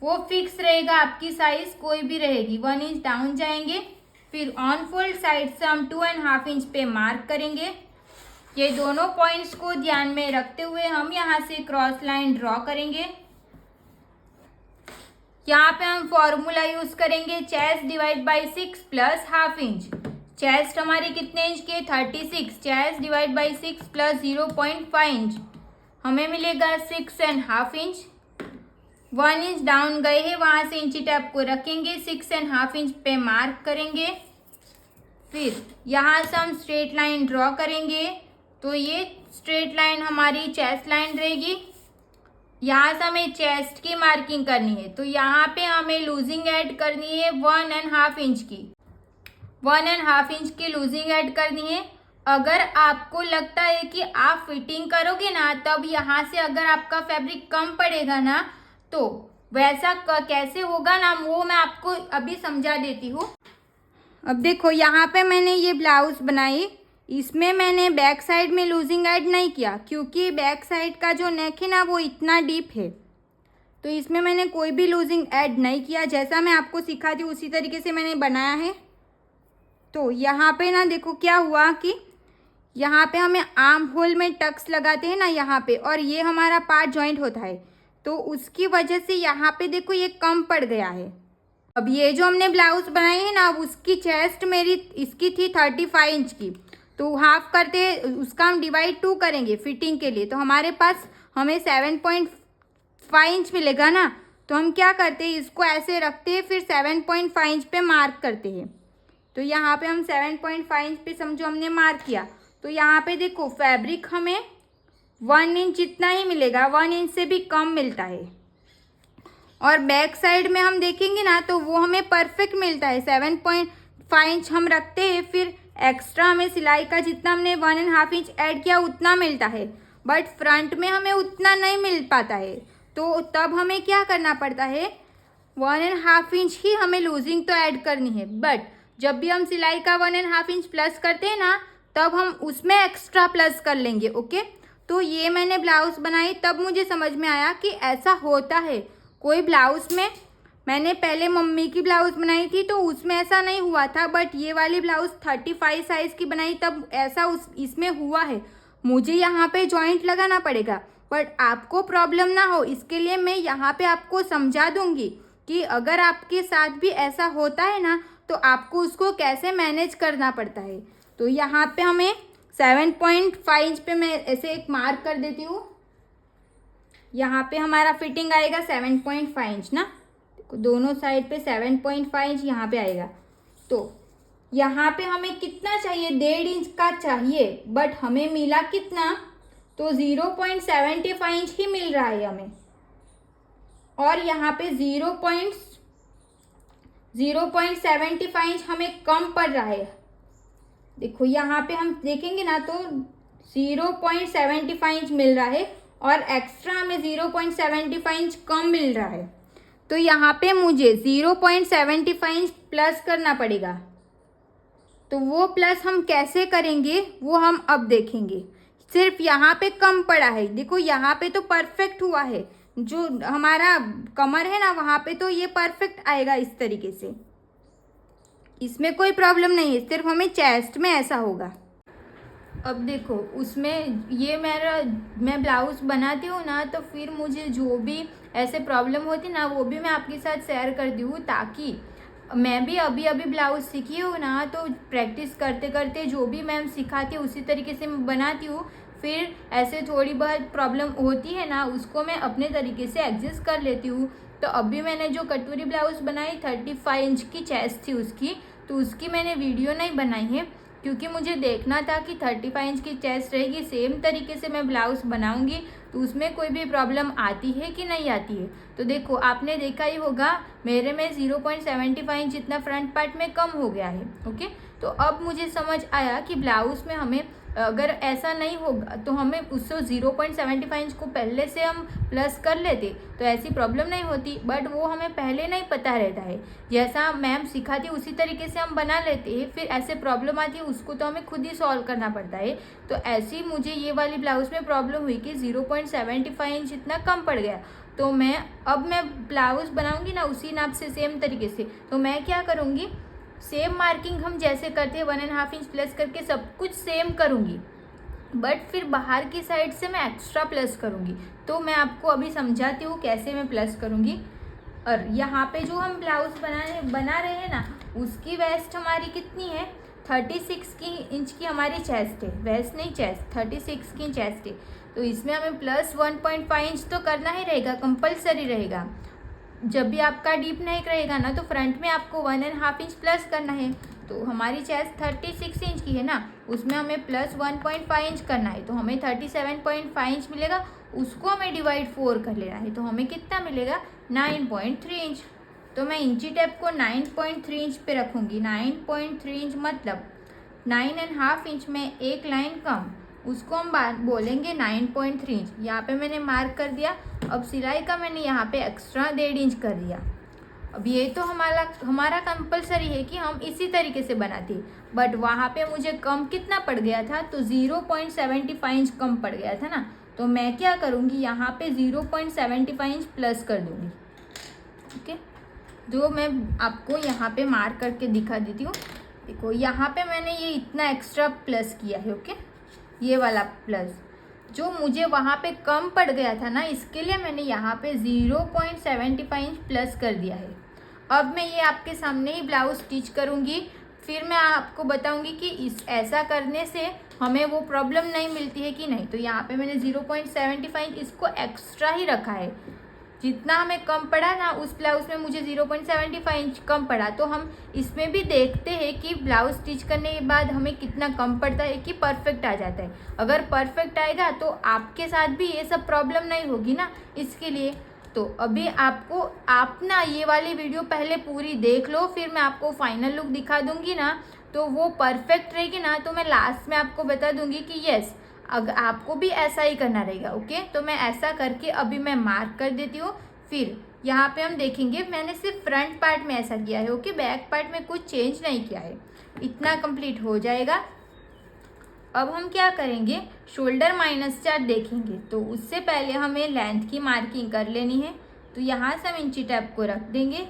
वो फिक्स रहेगा, आपकी साइज कोई भी रहेगी, 1 इंच डाउन जाएंगे। फिर ऑन फोल्ड साइड से हम 2½ इंच पे मार्क करेंगे। ये दोनों पॉइंट्स को ध्यान में रखते हुए हम यहाँ से क्रॉस लाइन ड्रॉ करेंगे। यहाँ पे हम फॉर्मूला यूज करेंगे, chest divide by 6 plus ½ inch. Chest हमारी कितने इंच की है, 36। Chest divide by 6 plus 0.5 inch हमें मिलेगा 6½ इंच। 1 इंच डाउन गए हैं, वहां से इंची टेप को रखेंगे, 6½ इंच पे मार्क करेंगे। फिर यहाँ से हम स्ट्रेट लाइन ड्रॉ करेंगे। तो ये स्ट्रेट लाइन हमारी चेस्ट लाइन रहेगी। यहाँ से हमें चेस्ट की मार्किंग करनी है, तो यहाँ पे हमें लूजिंग ऐड करनी है 1½ इंच की। 1½ इंच की लूजिंग ऐड करनी है। अगर आपको लगता है कि आप फिटिंग करोगे ना, तब यहाँ से अगर आपका फैब्रिक कम पड़ेगा ना, तो वैसा कैसे होगा ना, वो मैं आपको अभी समझा देती हूँ। अब देखो यहाँ पे मैंने ये ब्लाउज बनाई, इसमें मैंने बैक साइड में लूजिंग ऐड नहीं किया, क्योंकि बैक साइड का जो नेक है ना वो इतना डीप है, तो इसमें मैंने कोई भी लूजिंग ऐड नहीं किया। जैसा मैं आपको सिखाती हूँ उसी तरीके से मैंने बनाया है। तो यहाँ पे ना देखो क्या हुआ कि यहाँ पे हमें आर्म होल में टक्स लगाते हैं ना यहाँ पे, और ये हमारा पार्ट जॉइंट होता है, तो उसकी वजह से यहाँ पे देखो ये कम पड़ गया है। अब ये जो हमने ब्लाउज बनाई है ना, उसकी चेस्ट मेरी इसकी थी 35 इंच की, तो हाफ करते उसका हम डिवाइड 2 करेंगे फिटिंग के लिए, तो हमारे पास हमें 7.5 इंच मिलेगा ना। तो हम क्या करते हैं, इसको ऐसे रखते हैं, फिर 7.5 इंच पे मार्क करते हैं। तो यहाँ पे हम 7.5 इंच पे समझो हमने मार्क किया। तो यहाँ पे देखो फैब्रिक हमें 1 इंच जितना ही मिलेगा, 1 इंच से भी कम मिलता है। और बैक साइड में हम देखेंगे ना तो वो हमें परफेक्ट मिलता है, 7.5 इंच हम रखते हैं, फिर एक्स्ट्रा हमें सिलाई का जितना हमने 1.5 इंच ऐड किया उतना मिलता है, बट फ्रंट में हमें उतना नहीं मिल पाता है। तो तब हमें क्या करना पड़ता है, 1.5 इंच ही हमें लूजिंग तो ऐड करनी है। बट जब भी हम सिलाई का 1.5 इंच प्लस करते हैं ना, तब हम उसमें एक्स्ट्रा प्लस कर लेंगे। ओके, तो ये मैंने ब्लाउज बनाई तब मुझे समझ में आया कि ऐसा होता है। कोई ब्लाउज में मैंने पहले मम्मी की ब्लाउज बनाई थी तो उसमें ऐसा नहीं हुआ था, बट ये वाली ब्लाउज 35 साइज की बनाई तब ऐसा इसमें हुआ है। मुझे यहाँ पे जॉइंट लगाना पड़ेगा, बट आपको प्रॉब्लम ना हो इसके लिए मैं यहाँ पे आपको समझा दूंगी कि अगर आपके साथ भी ऐसा होता है ना तो आपको उसको कैसे मैनेज करना पड़ता है। तो यहाँ पे हमें 7.5 इंच पे मैं ऐसे एक मार्क कर देती हूँ। यहाँ पे हमारा फिटिंग आएगा 7.5 इंच ना, दोनों साइड पे 7.5 इंच यहाँ पे आएगा। तो यहाँ पे हमें कितना चाहिए, 1.5 इंच का चाहिए, बट हमें मिला कितना, तो 0.75 इंच ही मिल रहा है हमें। और यहाँ पे 0.75 इंच हमें कम पड़ रहा है। देखो यहाँ पे हम देखेंगे ना तो 0.75 इंच मिल रहा है और एक्स्ट्रा हमें 0.75 इंच कम मिल रहा है। तो यहाँ पे मुझे 0.75 इंच प्लस करना पड़ेगा। तो वो प्लस हम कैसे करेंगे वो हम अब देखेंगे। सिर्फ यहाँ पे कम पड़ा है, देखो यहाँ पे तो परफेक्ट हुआ है, जो हमारा कमर है ना वहाँ पे तो ये परफेक्ट आएगा इस तरीके से, इसमें कोई प्रॉब्लम नहीं है, सिर्फ हमें चेस्ट में ऐसा होगा। अब देखो उसमें ये मैं ब्लाउज बनाती हूँ ना तो फिर मुझे जो भी ऐसे प्रॉब्लम होती ना वो भी मैं आपके साथ शेयर करती हूँ, ताकि मैं भी अभी अभी ब्लाउज सीखी हूँ ना तो प्रैक्टिस करते करते जो भी मैम सिखाती है उसी तरीके से मैं बनाती हूँ। फिर ऐसे थोड़ी बहुत प्रॉब्लम होती है ना उसको मैं अपने तरीके से एडजस्ट कर लेती हूँ। तो अभी मैंने जो कटोरी ब्लाउज बनाई 35 इंच की चेस्ट थी उसकी, तो उसकी मैंने वीडियो नहीं बनाई है क्योंकि मुझे देखना था कि 35 इंच की चेस्ट रहेगी, सेम तरीके से मैं ब्लाउज बनाऊंगी तो उसमें कोई भी प्रॉब्लम आती है कि नहीं आती है। तो देखो आपने देखा ही होगा मेरे में 0.75 इंच जितना फ्रंट पार्ट में कम हो गया है। ओके, तो अब मुझे समझ आया कि ब्लाउज में हमें अगर ऐसा नहीं होगा तो हमें उससे 0.75 इंच को पहले से हम प्लस कर लेते तो ऐसी प्रॉब्लम नहीं होती, बट वो हमें पहले नहीं पता रहता है। जैसा मैम सिखाती उसी तरीके से हम बना लेते हैं, फिर ऐसे प्रॉब्लम आती है उसको तो हमें खुद ही सॉल्व करना पड़ता है। तो ऐसी मुझे ये वाली ब्लाउज में प्रॉब्लम हुई कि 0.75 इंच इतना कम पड़ गया। तो अब मैं ब्लाउज बनाऊंगी ना उसी नाप से सेम तरीके से, तो मैं क्या करूँगी, सेम मार्किंग हम जैसे करते हैं 1.5 इंच प्लस करके सब कुछ सेम करूँगी, बट फिर बाहर की साइड से मैं एक्स्ट्रा प्लस करूँगी। तो मैं आपको अभी समझाती हूँ कैसे मैं प्लस करूँगी। और यहाँ पे जो हम ब्लाउज बना रहे हैं ना उसकी वेस्ट हमारी कितनी है, 36 इंच की हमारी चेस्ट है, वेस्ट नहीं चेस्ट, 36 की चेस्ट है। तो इसमें हमें प्लस 1.5 इंच तो करना ही रहेगा, कंपलसरी रहेगा। जब भी आपका डीप नेक रहेगा ना तो फ्रंट में आपको 1.5 इंच प्लस करना है। तो हमारी चेस्ट 36 इंच की है ना, उसमें हमें प्लस 1.5 इंच करना है, तो हमें 37.5 इंच मिलेगा, उसको हमें डिवाइड 4 कर लेना है, तो हमें कितना मिलेगा 9.3 इंच। तो मैं इंची टेप को 9.3 इंच पे रखूँगी। 9.3 इंच मतलब 9.5 इंच में एक लाइन कम, उसको हम बोलेंगे 9.3 इंच। यहाँ पे मैंने मार्क कर दिया। अब सिलाई का मैंने यहाँ पे एक्स्ट्रा 1.5 इंच कर दिया। अब ये तो हमारा कंपलसरी है कि हम इसी तरीके से बनाते, बट वहाँ पे मुझे कम कितना पड़ गया था, तो 0.75 इंच कम पड़ गया था ना। तो मैं क्या करूँगी, यहाँ पे 0.75 इंच प्लस कर दूँगी। ओके, जो मैं आपको यहाँ पे मार्क करके दिखा देती हूँ। देखो यहाँ पे मैंने ये इतना एक्स्ट्रा प्लस किया है। ओके, ये वाला प्लस जो मुझे वहाँ पे कम पड़ गया था ना, इसके लिए मैंने यहाँ पे 0.75 इंच प्लस कर दिया है। अब मैं ये आपके सामने ही ब्लाउज स्टिच करूँगी, फिर मैं आपको बताऊँगी कि ऐसा करने से हमें वो प्रॉब्लम नहीं मिलती है कि नहीं। तो यहाँ पे मैंने 0.75 इंच इसको एक्स्ट्रा ही रखा है, जितना हमें कम पड़ा ना उस ब्लाउज में मुझे 0.75 इंच कम पड़ा। तो हम इसमें भी देखते हैं कि ब्लाउज स्टिच करने के बाद हमें कितना कम पड़ता है कि परफेक्ट आ जाता है। अगर परफेक्ट आएगा तो आपके साथ भी ये सब प्रॉब्लम नहीं होगी ना, इसके लिए। तो अभी आप ना ये वाली वीडियो पहले पूरी देख लो, फिर मैं आपको फाइनल लुक दिखा दूंगी ना, तो वो परफेक्ट रहेगी ना, तो मैं लास्ट में आपको बता दूंगी कि यस अगर आपको भी ऐसा ही करना रहेगा। ओके, तो मैं ऐसा करके अभी मैं मार्क कर देती हूँ। फिर यहाँ पे हम देखेंगे, मैंने सिर्फ फ्रंट पार्ट में ऐसा किया है। ओके, बैक पार्ट में कुछ चेंज नहीं किया है। इतना कंप्लीट हो जाएगा। अब हम क्या करेंगे, शोल्डर -4 देखेंगे। तो उससे पहले हमें लेंथ की मार्किंग कर लेनी है। तो यहाँ से हम इंची टेप को रख देंगे,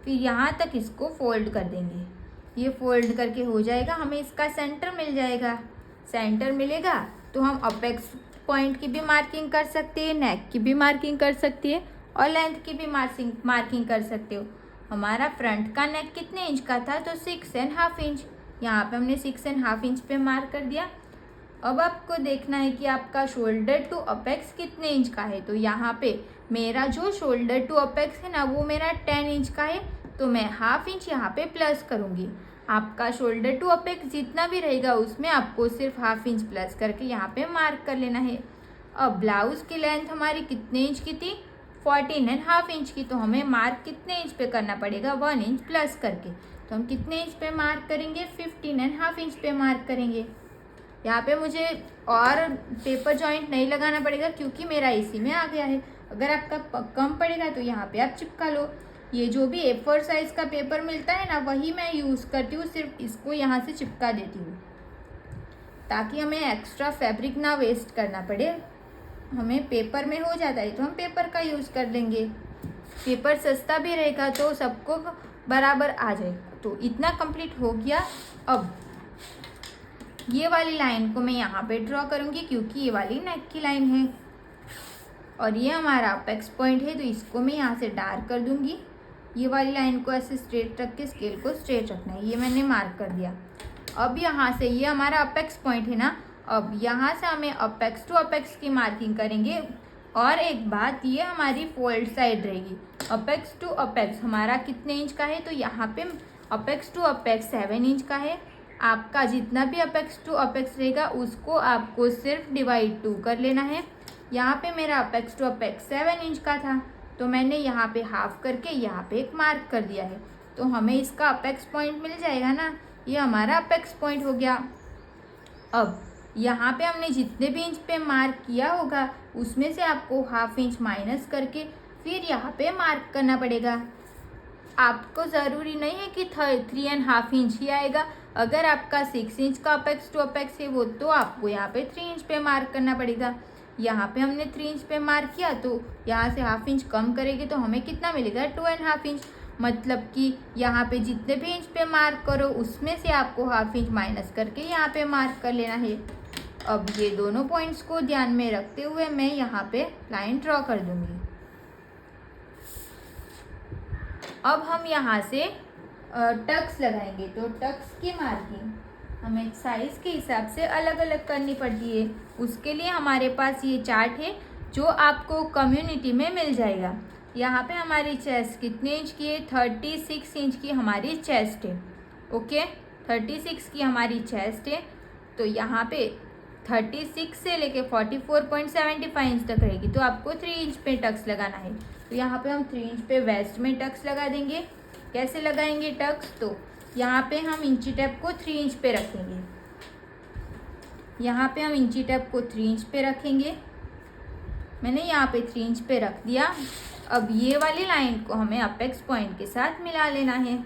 फिर यहाँ तक इसको फोल्ड कर देंगे। ये फोल्ड करके हो जाएगा, हमें इसका सेंटर मिल जाएगा। सेंटर मिलेगा तो हम अपेक्स पॉइंट की भी मार्किंग कर सकते हैं, नेक की भी मार्किंग कर सकती है और लेंथ की भी मार्किंग कर सकते हो। हमारा फ्रंट का नेक कितने इंच का था, तो 6.5 इंच। यहाँ पे हमने 6.5 इंच पे मार्क कर दिया। अब आपको देखना है कि आपका शोल्डर टू अपेक्स कितने इंच का है। तो यहाँ पे मेरा जो शोल्डर टू अपेक्स है ना, वो मेरा 10 इंच का है। तो मैं 1/2 इंच यहाँ पे प्लस करूँगी। आपका शोल्डर टू अपेक्स जितना भी रहेगा उसमें आपको सिर्फ 1/2 इंच प्लस करके यहाँ पे मार्क कर लेना है। अब ब्लाउज की लेंथ हमारी कितने इंच की थी, 14.5 इंच की। तो हमें मार्क कितने इंच पे करना पड़ेगा, 1 इंच प्लस करके। तो हम कितने इंच पे मार्क करेंगे, 15.5 इंच पे मार्क करेंगे। यहाँ पे मुझे और पेपर जॉइंट नहीं लगाना पड़ेगा क्योंकि मेरा इसी में आ गया है। अगर आपका कम पड़ेगा तो यहाँ पे आप चिपका लो। ये जो भी A4 साइज का पेपर मिलता है ना, वही मैं यूज़ करती हूँ। सिर्फ इसको यहाँ से चिपका देती हूँ ताकि हमें एक्स्ट्रा फैब्रिक ना वेस्ट करना पड़े। हमें पेपर में हो जाता है तो हम पेपर का यूज़ कर लेंगे। पेपर सस्ता भी रहेगा तो सबको बराबर आ जाएगा। तो इतना कंप्लीट हो गया। अब ये वाली लाइन को मैं यहाँ पे ड्रॉ करूँगी क्योंकि ये वाली नेक की लाइन है और ये हमारा अपेक्स पॉइंट है। तो इसको मैं यहाँ से डार्क कर दूँगी। ये वाली लाइन को ऐसे स्ट्रेट रख के स्केल को स्ट्रेट रखना है। ये मैंने मार्क कर दिया। अब यहाँ से ये हमारा अपेक्स पॉइंट है ना, अब यहाँ से हमें अपेक्स टू अपेक्स की मार्किंग करेंगे। और एक बात, ये हमारी फोल्ड साइड रहेगी। अपेक्स टू अपेक्स हमारा कितने इंच का है, तो यहाँ पे अपेक्स टू अपेक्स 7 इंच का है। आपका जितना भी अपेक्स टू अपेक्स रहेगा उसको आपको सिर्फ डिवाइड 2 कर लेना है। यहाँ पे मेरा अपेक्स टू अपेक्स 7 इंच का था तो मैंने यहाँ पे हाफ करके यहाँ पे एक मार्क कर दिया है। तो हमें इसका अपेक्स पॉइंट मिल जाएगा ना, ये हमारा अपेक्स पॉइंट हो गया। अब यहाँ पे हमने जितने भी इंच पे मार्क किया होगा उसमें से आपको 1/2 इंच माइनस करके फिर यहाँ पे मार्क करना पड़ेगा। आपको ज़रूरी नहीं है कि 3.5 इंच ही आएगा। अगर आपका 6 इंच का अपेक्स टू अपेक्स है वो, तो आपको यहाँ पे 3 इंच पे मार्क करना पड़ेगा। यहाँ पे हमने 3 इंच पे मार्क किया तो यहाँ से 1/2 इंच कम करेंगे तो हमें कितना मिलेगा, 2.5 इंच। मतलब कि यहाँ पे जितने भी इंच पे मार्क करो उसमें से आपको 1/2 इंच माइनस करके यहाँ पे मार्क कर लेना है। अब ये दोनों पॉइंट्स को ध्यान में रखते हुए मैं यहाँ पे लाइन ड्रॉ कर दूँगी। अब हम यहाँ से टक्स लगाएंगे। तो टक्स की मार्किंग हमें साइज़ के हिसाब से अलग अलग करनी पड़ती है। उसके लिए हमारे पास ये चार्ट है जो आपको कम्युनिटी में मिल जाएगा। यहाँ पे हमारी चेस्ट कितने इंच की है, 36 इंच की हमारी चेस्ट है। ओके, 36 की हमारी चेस्ट है। तो यहाँ पे 36 से लेके 44.75 इंच तक रहेगी। तो आपको 3 इंच पे टक्स लगाना है। तो यहाँ पे हम 3 इंच पे वेस्ट में टक्स लगा देंगे। कैसे लगाएंगे टक्स, तो यहाँ पे हम इंची टेप को 3 इंच पे रखेंगे। यहाँ पे हम इंची टेप को 3 इंच पे रखेंगे। मैंने यहाँ पे 3 इंच पे रख दिया। अब ये वाली लाइन को हमें अपेक्स पॉइंट के साथ मिला लेना है।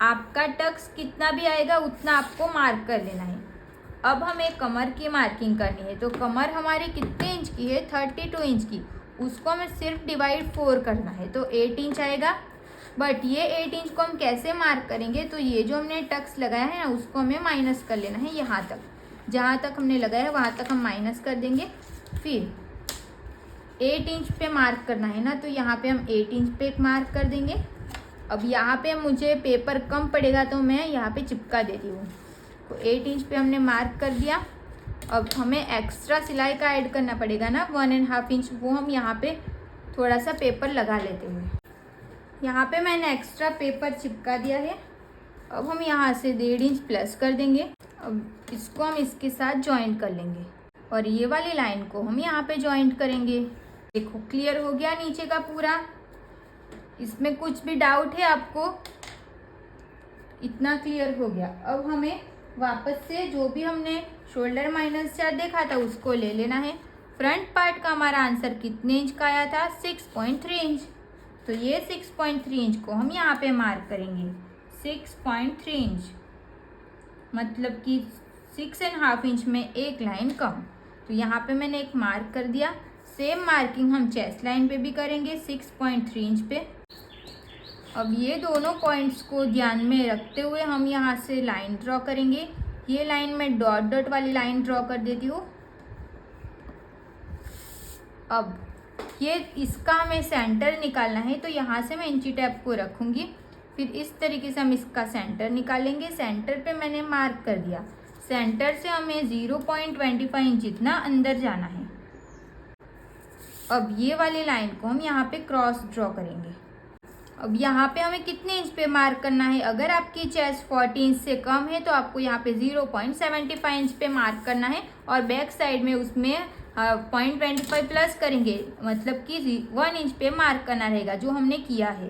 आपका टक्स कितना भी आएगा उतना आपको मार्क कर लेना है। अब हमें कमर की मार्किंग करनी है। तो कमर हमारी कितने इंच की है, 32 इंच की। उसको हमें सिर्फ डिवाइड 4 करना है तो 8 इंच आएगा। बट ये 8 इंच को हम कैसे मार्क करेंगे, तो ये जो हमने टक्स लगाया है ना उसको हमें माइनस कर लेना है। यहाँ तक, जहाँ तक हमने लगाया है वहाँ तक हम माइनस कर देंगे। फिर 8 इंच पे मार्क करना है ना, तो यहाँ पे हम 8 इंच पे एक मार्क कर देंगे। अब यहाँ पे मुझे पेपर कम पड़ेगा तो मैं यहाँ पे चिपका देती हूँ। तो 8 इंच पे हमने मार्क कर दिया। अब हमें एक्स्ट्रा सिलाई का ऐड करना पड़ेगा ना, 1.5 इंच, वो हम यहाँ पे थोड़ा सा पेपर लगा लेते हैं। यहाँ पे मैंने एक्स्ट्रा पेपर चिपका दिया है। अब हम यहाँ से 1.5 इंच प्लस कर देंगे। अब इसको हम इसके साथ ज्वाइंट कर लेंगे और ये वाली लाइन को हम यहाँ पे ज्वाइंट करेंगे। देखो क्लियर हो गया नीचे का पूरा। इसमें कुछ भी डाउट है आपको? इतना क्लियर हो गया। अब हमें वापस से जो भी हमने शोल्डर -4 देखा था उसको ले लेना है। फ्रंट पार्ट का हमारा आंसर कितने इंच का आया था? 6.3 इंच। तो ये 6.3 इंच को हम यहाँ पे मार्क करेंगे। 6.3 इंच मतलब कि 6.5 इंच में एक लाइन कम। तो यहाँ पे मैंने एक मार्क कर दिया। सेम मार्किंग हम चेस्ट लाइन पे भी करेंगे 6.3 इंच पे। अब ये दोनों पॉइंट्स को ध्यान में रखते हुए हम यहाँ से लाइन ड्रॉ करेंगे। ये लाइन में डॉट डॉट वाली लाइन ड्रॉ कर देती हूँ। अब ये इसका हमें सेंटर निकालना है, तो यहाँ से मैं इंची टेप को रखूँगी। फिर इस तरीके से हम इसका सेंटर निकालेंगे। सेंटर पे मैंने मार्क कर दिया। सेंटर से हमें 0.25 इंच जितना अंदर जाना है। अब ये वाली लाइन को हम यहाँ पे क्रॉस ड्रॉ करेंगे। अब यहाँ पे हमें कितने इंच पे मार्क करना है? अगर आपकी चेस्ट 40 इंच से कम है तो आपको यहाँ पे 0.75 इंच पे मार्क करना है और बैक साइड में उसमें 0.25 प्लस करेंगे, मतलब कि 1 इंच पे मार्क करना रहेगा जो हमने किया है।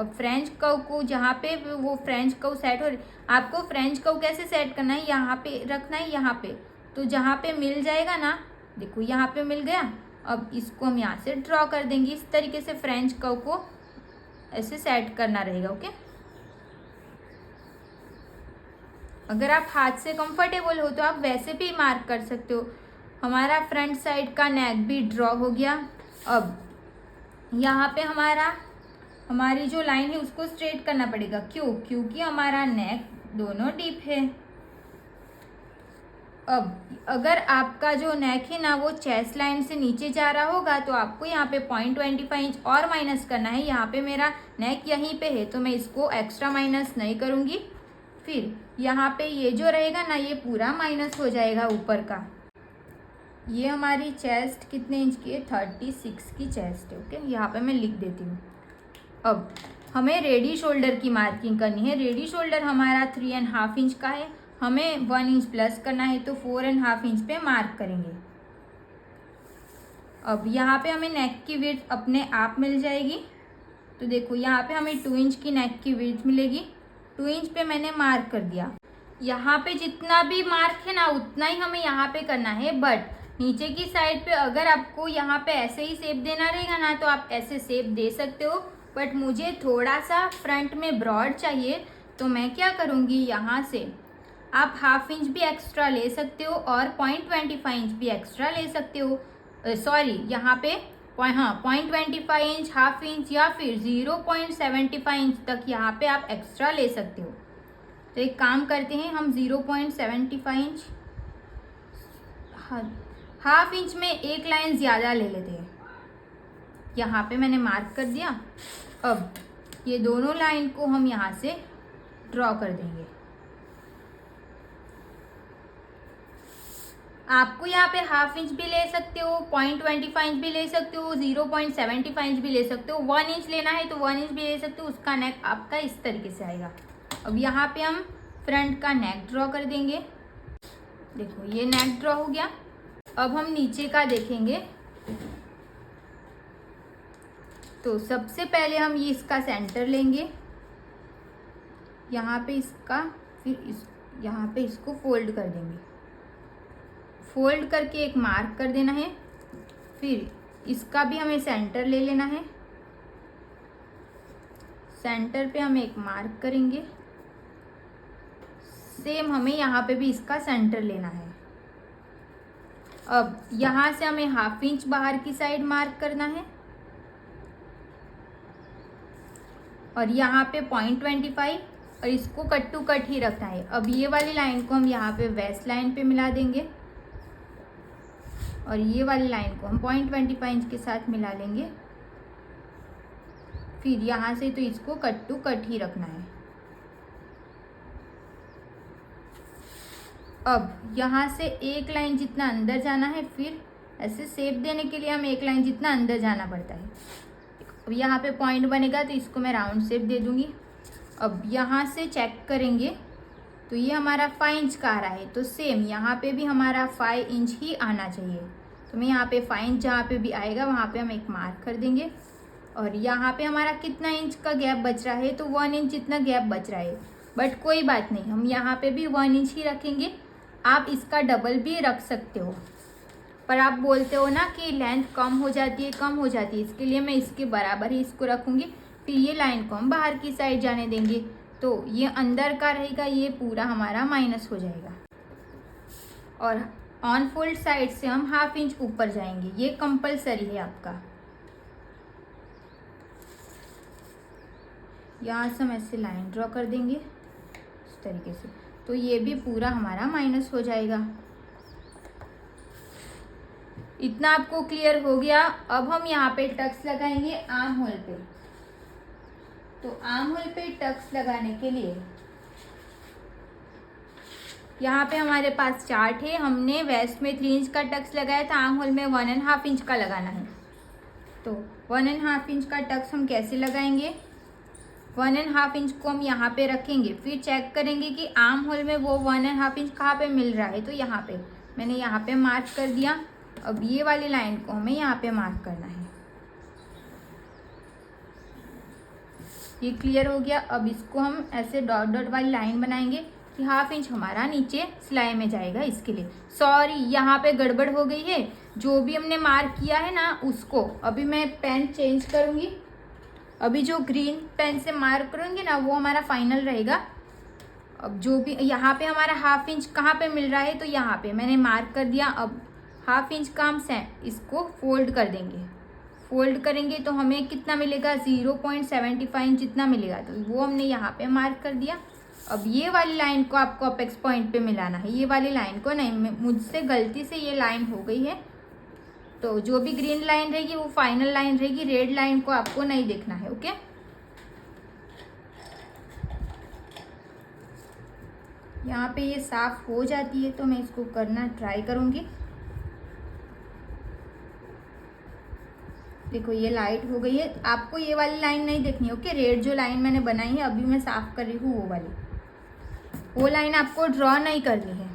अब फ्रेंच कर्व को जहाँ पे वो फ्रेंच कर्व सेट हो, आपको फ्रेंच कर्व कैसे सेट करना है? यहाँ पे रखना है, यहाँ पे। तो जहाँ पे मिल जाएगा ना, देखो यहाँ पे मिल गया। अब इसको हम यहाँ से ड्रॉ कर देंगे। इस तरीके से फ्रेंच कर्व को ऐसे सेट करना रहेगा। ओके, अगर आप हाथ से कंफर्टेबल हो तो आप वैसे भी मार्क कर सकते हो। हमारा फ्रंट साइड का नेक भी ड्रॉ हो गया। अब यहाँ पे हमारी जो लाइन है उसको स्ट्रेट करना पड़ेगा। क्यों? क्योंकि हमारा नेक दोनों डीप है। अब अगर आपका जो नेक है ना वो चेस्ट लाइन से नीचे जा रहा होगा तो आपको यहाँ पे 0.25 इंच और माइनस करना है। यहाँ पे मेरा नेक यहीं पे है तो मैं इसको एक्स्ट्रा माइनस नहीं करूँगी। फिर यहाँ पे ये जो रहेगा ना ये पूरा माइनस हो जाएगा ऊपर का। ये हमारी चेस्ट कितने इंच की है? 36 की चेस्ट है। ओके, यहाँ पे मैं लिख देती हूँ। अब हमें रेडी शोल्डर की मार्किंग करनी है। रेडी शोल्डर हमारा 3.5 इंच का है। हमें 1 इंच प्लस करना है तो 4.5 इंच पे मार्क करेंगे। अब यहाँ पे हमें नेक की विड्थ अपने आप मिल जाएगी। तो देखो यहाँ पे हमें 2 इंच की नेक की विड्थ मिलेगी। 2 इंच पे मैंने मार्क कर दिया। यहाँ पे जितना भी मार्क है ना उतना ही हमें यहाँ पे करना है। बट नीचे की साइड पे अगर आपको यहाँ पे ऐसे ही शेप देना रहेगा ना तो आप ऐसे शेप दे सकते हो। बट मुझे थोड़ा सा फ्रंट में ब्रॉड चाहिए तो मैं क्या करूँगी, यहाँ से आप 1/2 इंच भी एक्स्ट्रा ले सकते हो और 0.25 इंच भी एक्स्ट्रा ले सकते हो। सॉरी, यहाँ पे 0.25 इंच, 1/2 इंच या फिर 0.75 इंच तक यहाँ पे आप एक्स्ट्रा ले सकते हो। तो एक काम करते हैं, हम 0.75 इंच, 1/2 इंच में एक लाइन ज़्यादा ले लेते हैं। यहाँ पे मैंने मार्क कर दिया। अब ये दोनों लाइन को हम यहाँ से ड्रॉ कर देंगे। आपको यहाँ पे 1/2 इंच भी ले सकते हो, 0.25 इंच भी ले सकते हो, 0.75 इंच भी ले सकते हो। 1 इंच लेना है तो 1 इंच भी ले सकते हो। उसका नेक आपका इस तरीके से आएगा। अब यहाँ पे हम फ्रंट का नेक ड्रॉ कर देंगे। देखो ये नेक ड्रॉ हो गया। अब हम नीचे का देखेंगे। तो सबसे पहले हम ये इसका सेंटर लेंगे, यहाँ पे इसका, फिर यहाँ पे इसको फोल्ड कर देंगे। फोल्ड करके एक मार्क कर देना है। फिर इसका भी हमें सेंटर ले लेना है। सेंटर पे हम एक मार्क करेंगे। सेम हमें यहाँ पे भी इसका सेंटर लेना है। अब यहाँ से हमें 1/2 इंच बाहर की साइड मार्क करना है और यहाँ पे 0.25 और इसको कट टू कट ही रखना है। अब ये वाली लाइन को हम यहाँ पे वेस्ट लाइन पे मिला देंगे और ये वाली लाइन को हम 0.25 इंच के साथ मिला लेंगे। फिर यहाँ से तो इसको कट टू कट ही रखना है। अब यहाँ से एक लाइन जितना अंदर जाना है, फिर ऐसे शेप देने के लिए हम एक लाइन जितना अंदर जाना पड़ता है। अब यहाँ पे पॉइंट बनेगा तो इसको मैं राउंड शेप दे दूँगी। अब यहाँ से चेक करेंगे तो ये हमारा 5 इंच का आ रहा है, तो सेम यहाँ पे भी हमारा 5 इंच ही आना चाहिए। तो मैं यहाँ पे 5 इंच जहाँ पे भी आएगा वहाँ पे हम एक मार्क कर देंगे। और यहाँ पे हमारा कितना इंच का गैप बच रहा है, तो 1 इंच जितना गैप बच रहा है, बट कोई बात नहीं, हम यहाँ पे भी 1 इंच ही रखेंगे। आप इसका डबल भी रख सकते हो, पर आप बोलते हो ना कि लेंथ कम हो जाती है, इसके लिए मैं इसके बराबर ही इसको रखूँगी। फिर ये लाइन को हम बाहर की साइड जाने देंगे, तो ये अंदर का रहेगा, ये पूरा हमारा माइनस हो जाएगा। और ऑन फोल्ड साइड से हम 1/2 इंच ऊपर जाएंगे, ये कंपलसरी है आपका। यहाँ से हम ऐसे लाइन ड्रॉ कर देंगे इस तरीके से, तो ये भी पूरा हमारा माइनस हो जाएगा। इतना आपको क्लियर हो गया। अब हम यहाँ पे टक्स लगाएंगे आर्म होल पे। तो आर्म होल पे टक्स लगाने के लिए यहाँ पे हमारे पास चार्ट है, हमने वेस्ट में 3 इंच का टक्स लगाया था, आर्म होल में 1.5 इंच का लगाना है। तो 1.5 इंच का टक्स हम कैसे लगाएंगे, 1.5 इंच को हम यहाँ पे रखेंगे, फिर चेक करेंगे कि आर्म होल में वो 1.5 इंच कहाँ पे मिल रहा है। तो यहाँ पे मैंने यहाँ पे मार्क कर दिया। अब ये वाली लाइन को हमें यहाँ पे मार्क करना है। ये क्लियर हो गया। अब इसको हम ऐसे डॉट डॉट वाली लाइन बनाएंगे कि 1/2 इंच हमारा नीचे सिलाई में जाएगा। इसके लिए सॉरी, यहाँ पे गड़बड़ हो गई है। जो भी हमने मार्क किया है ना उसको अभी मैं पेन चेंज करूँगी। अभी जो ग्रीन पेन से मार्क करूँगी ना वो हमारा फाइनल रहेगा। अब जो भी यहाँ पे हमारा 1/2 इंच कहाँ पे मिल रहा है, तो यहाँ पे मैंने मार्क कर दिया। अब 1/2 इंच का हम इसको फोल्ड कर देंगे। फोल्ड करेंगे तो हमें कितना मिलेगा, 0.75 इंच जितना मिलेगा, तो वो हमने यहाँ पे मार्क कर दिया। अब ये वाली लाइन को आपको अपेक्स पॉइंट पे मिलाना है, ये वाली लाइन को नहीं, मुझसे गलती से ये लाइन हो गई है। तो जो भी ग्रीन लाइन रहेगी वो फाइनल लाइन रहेगी, रेड लाइन को आपको नहीं देखना है। ओके, यहाँ पे ये साफ हो जाती है तो मैं इसको करना ट्राई करूँगी। देखो ये लाइट हो गई है, आपको ये वाली लाइन नहीं देखनी। ओके, रेड जो लाइन मैंने बनाई है अभी मैं साफ कर रही हूँ वो लाइन आपको ड्रॉ नहीं करनी है।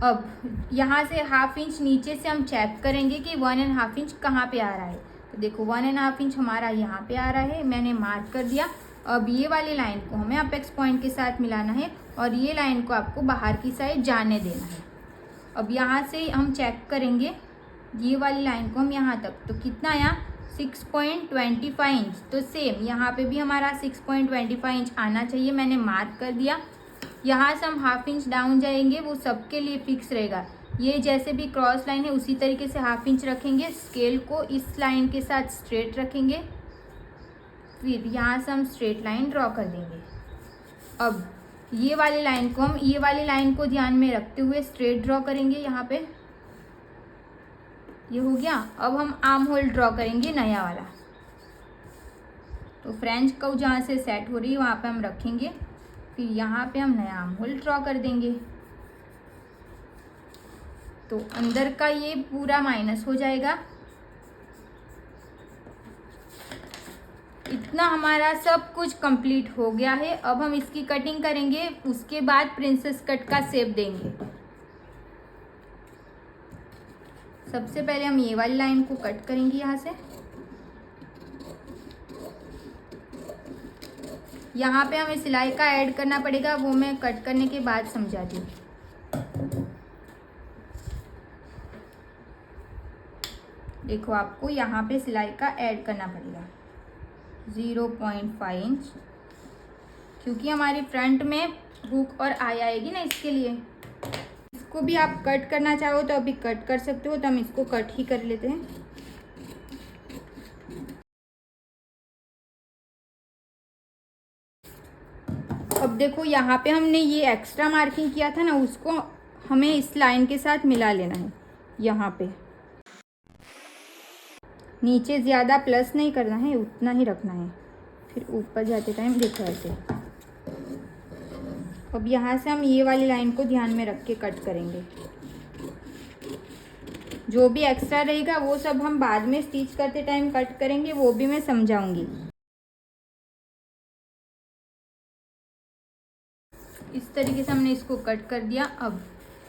अब यहाँ से 1/2 इंच नीचे से हम चेक करेंगे कि 1.5 इंच कहाँ पे आ रहा है। तो देखो 1.5 इंच हमारा यहाँ पे आ रहा है, मैंने मार्क कर दिया। अब ये वाली लाइन को हमें अपेक्स पॉइंट के साथ मिलाना है और ये लाइन को आपको बाहर की साइड जाने देना है। अब यहाँ से हम चेक करेंगे ये वाली लाइन को हम यहाँ तक, तो कितना आया, 6.25 इंच। तो सेम यहाँ पे भी हमारा 6.25 इंच आना चाहिए, मैंने मार्क कर दिया। यहाँ से हम 1/2 इंच डाउन जाएंगे, वो सबके लिए फिक्स रहेगा। ये जैसे भी क्रॉस लाइन है उसी तरीके से 1/2 इंच रखेंगे। स्केल को इस लाइन के साथ स्ट्रेट रखेंगे, फिर यहाँ से हम स्ट्रेट लाइन ड्रॉ कर देंगे। अब ये वाली लाइन को हम ये वाली लाइन को ध्यान में रखते हुए स्ट्रेट ड्रॉ करेंगे। यहाँ पे ये हो गया। अब हम आर्म होल ड्रॉ करेंगे नया वाला। तो फ्रेंच कर्व जहाँ से सेट हो रही है वहाँ पे हम रखेंगे, फिर यहाँ पे हम नया आर्म होल ड्रॉ कर देंगे। तो अंदर का ये पूरा माइनस हो जाएगा। इतना हमारा सब कुछ कंप्लीट हो गया है। अब हम इसकी कटिंग करेंगे, उसके बाद प्रिंसेस कट का शेप देंगे। सबसे पहले हम ये वाली लाइन को कट करेंगे यहाँ से। यहाँ पे हमें सिलाई का ऐड करना पड़ेगा, वो मैं कट करने के बाद समझाती हूँ। देखो आपको यहाँ पे सिलाई का ऐड करना पड़ेगा 0.5 इंच, क्योंकि हमारी फ्रंट में हुक और आई आएगी ना, इसके लिए। इसको भी आप कट करना चाहो तो अभी कट कर सकते हो, तो हम इसको कट ही कर लेते हैं। अब देखो यहाँ पे हमने ये एक्स्ट्रा मार्किंग किया था ना, उसको हमें इस लाइन के साथ मिला लेना है। यहाँ पे नीचे ज़्यादा प्लस नहीं करना है, उतना ही रखना है। फिर ऊपर जाते टाइम देखो ऐसे। अब यहाँ से हम ये वाली लाइन को ध्यान में रख के कट करेंगे। जो भी एक्स्ट्रा रहेगा वो सब हम बाद में स्टिच करते टाइम कट करेंगे, वो भी मैं समझाऊंगी। इस तरीके से हमने इसको कट कर दिया। अब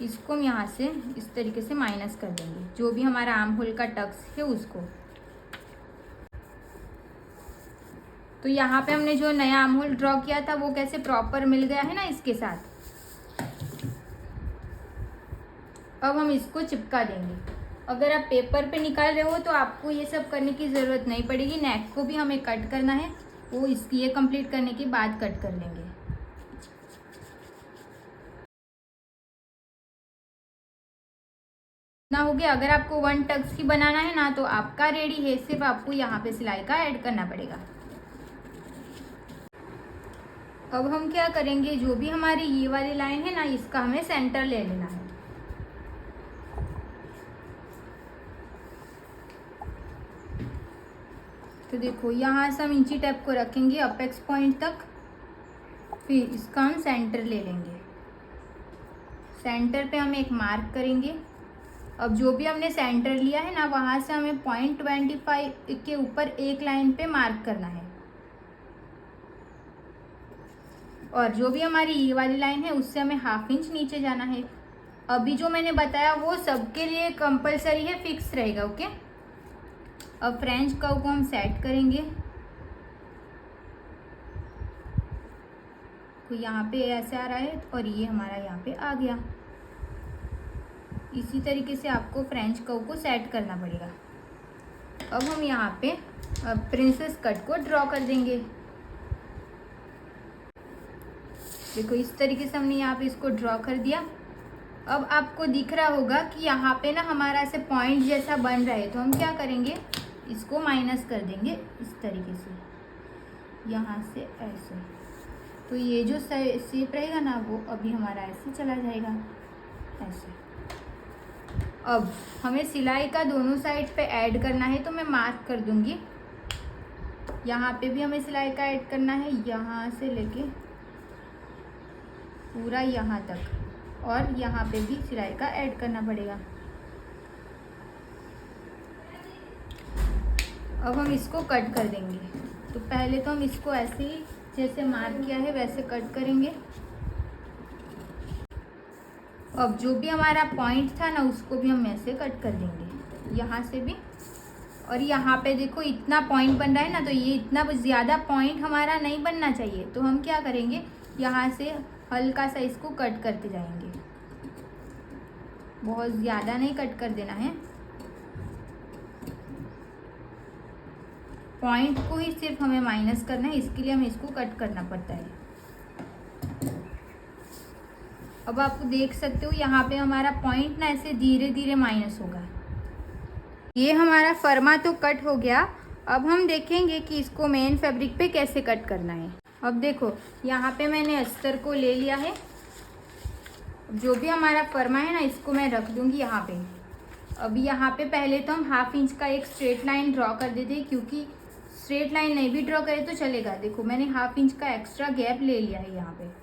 इसको हम यहाँ से इस तरीके से माइनस कर देंगे, जो भी हमारा आर्म होल का टक्स है उसको। तो यहाँ पे हमने जो नया आर्म होल ड्रॉ किया था वो कैसे प्रॉपर मिल गया है ना इसके साथ। अब हम इसको चिपका देंगे। अगर आप पेपर पे निकाल रहे हो तो आपको ये सब करने की ज़रूरत नहीं पड़ेगी। नेक को भी हमें कट करना है, वो ये कंप्लीट करने के बाद कट कर लेंगे। ना हो गया। अगर आपको 1 टक्स की बनाना है ना तो आपका रेडी है, सिर्फ आपको यहाँ पे सिलाई का ऐड करना पड़ेगा। अब हम क्या करेंगे, जो भी हमारी ये वाली लाइन है ना इसका हमें सेंटर ले लेना है। तो देखो यहाँ से हम इंची टेप को रखेंगे अपेक्स पॉइंट तक, फिर इसका हम सेंटर ले लेंगे। सेंटर पे हम एक मार्क करेंगे। अब जो भी हमने सेंटर लिया है ना वहाँ से हमें 0.25 के ऊपर एक लाइन पे मार्क करना है, और जो भी हमारी ये वाली लाइन है उससे हमें 1/2 इंच नीचे जाना है। अभी जो मैंने बताया वो सबके लिए कंपलसरी है, फिक्स रहेगा। ओके, अब फ्रेंच कर्व को हम सेट करेंगे। तो यहाँ पे ऐसे आ रहा है और ये हमारा यहाँ पे आ गया। इसी तरीके से आपको फ्रेंच कर्व को सेट करना पड़ेगा। अब हम यहाँ पे प्रिंसेस कट को ड्रॉ कर देंगे। देखो इस तरीके से हमने यहाँ पे इसको ड्रॉ कर दिया। अब आपको दिख रहा होगा कि यहाँ पे ना हमारा ऐसे पॉइंट जैसा बन रहा है, तो हम क्या करेंगे, इसको माइनस कर देंगे इस तरीके से, यहाँ से ऐसे। तो ये जो शेप रहेगा ना वो अभी हमारा ऐसे चला जाएगा, ऐसे। अब हमें सिलाई का दोनों साइड पे ऐड करना है, तो मैं मार्क कर दूंगी। यहाँ पे भी हमें सिलाई का ऐड करना है, यहाँ से लेके पूरा यहाँ तक, और यहाँ पे भी सिलाई का ऐड करना पड़ेगा। अब हम इसको कट कर देंगे। तो पहले तो हम इसको ऐसे ही जैसे मार्क किया है वैसे कट करेंगे। अब जो भी हमारा पॉइंट था ना उसको भी हम ऐसे कट कर देंगे, यहाँ से भी। और यहाँ पे देखो इतना पॉइंट बन रहा है ना, तो ये इतना ज़्यादा पॉइंट हमारा नहीं बनना चाहिए। तो हम क्या करेंगे, यहाँ से हल्का सा इसको कट करते जाएंगे, बहुत ज़्यादा नहीं कट कर देना है। पॉइंट को ही सिर्फ हमें माइनस करना है, इसके लिए हमें इसको कट करना पड़ता है। अब आप देख सकते हो यहाँ पे हमारा पॉइंट ना ऐसे धीरे धीरे माइनस होगा। ये हमारा फर्मा तो कट हो गया। अब हम देखेंगे कि इसको मेन फैब्रिक पे कैसे कट करना है। अब देखो यहाँ पे मैंने अस्तर को ले लिया है। जो भी हमारा फर्मा है ना इसको मैं रख दूंगी यहाँ पे। अभी यहाँ पे पहले तो हम 1/2 इंच का एक स्ट्रेट लाइन ड्रॉ कर देते हैं, क्योंकि स्ट्रेट लाइन नहीं भी ड्रॉ करे तो चलेगा। देखो मैंने 1/2 इंच का एक्स्ट्रा गैप ले लिया है। यहाँ पे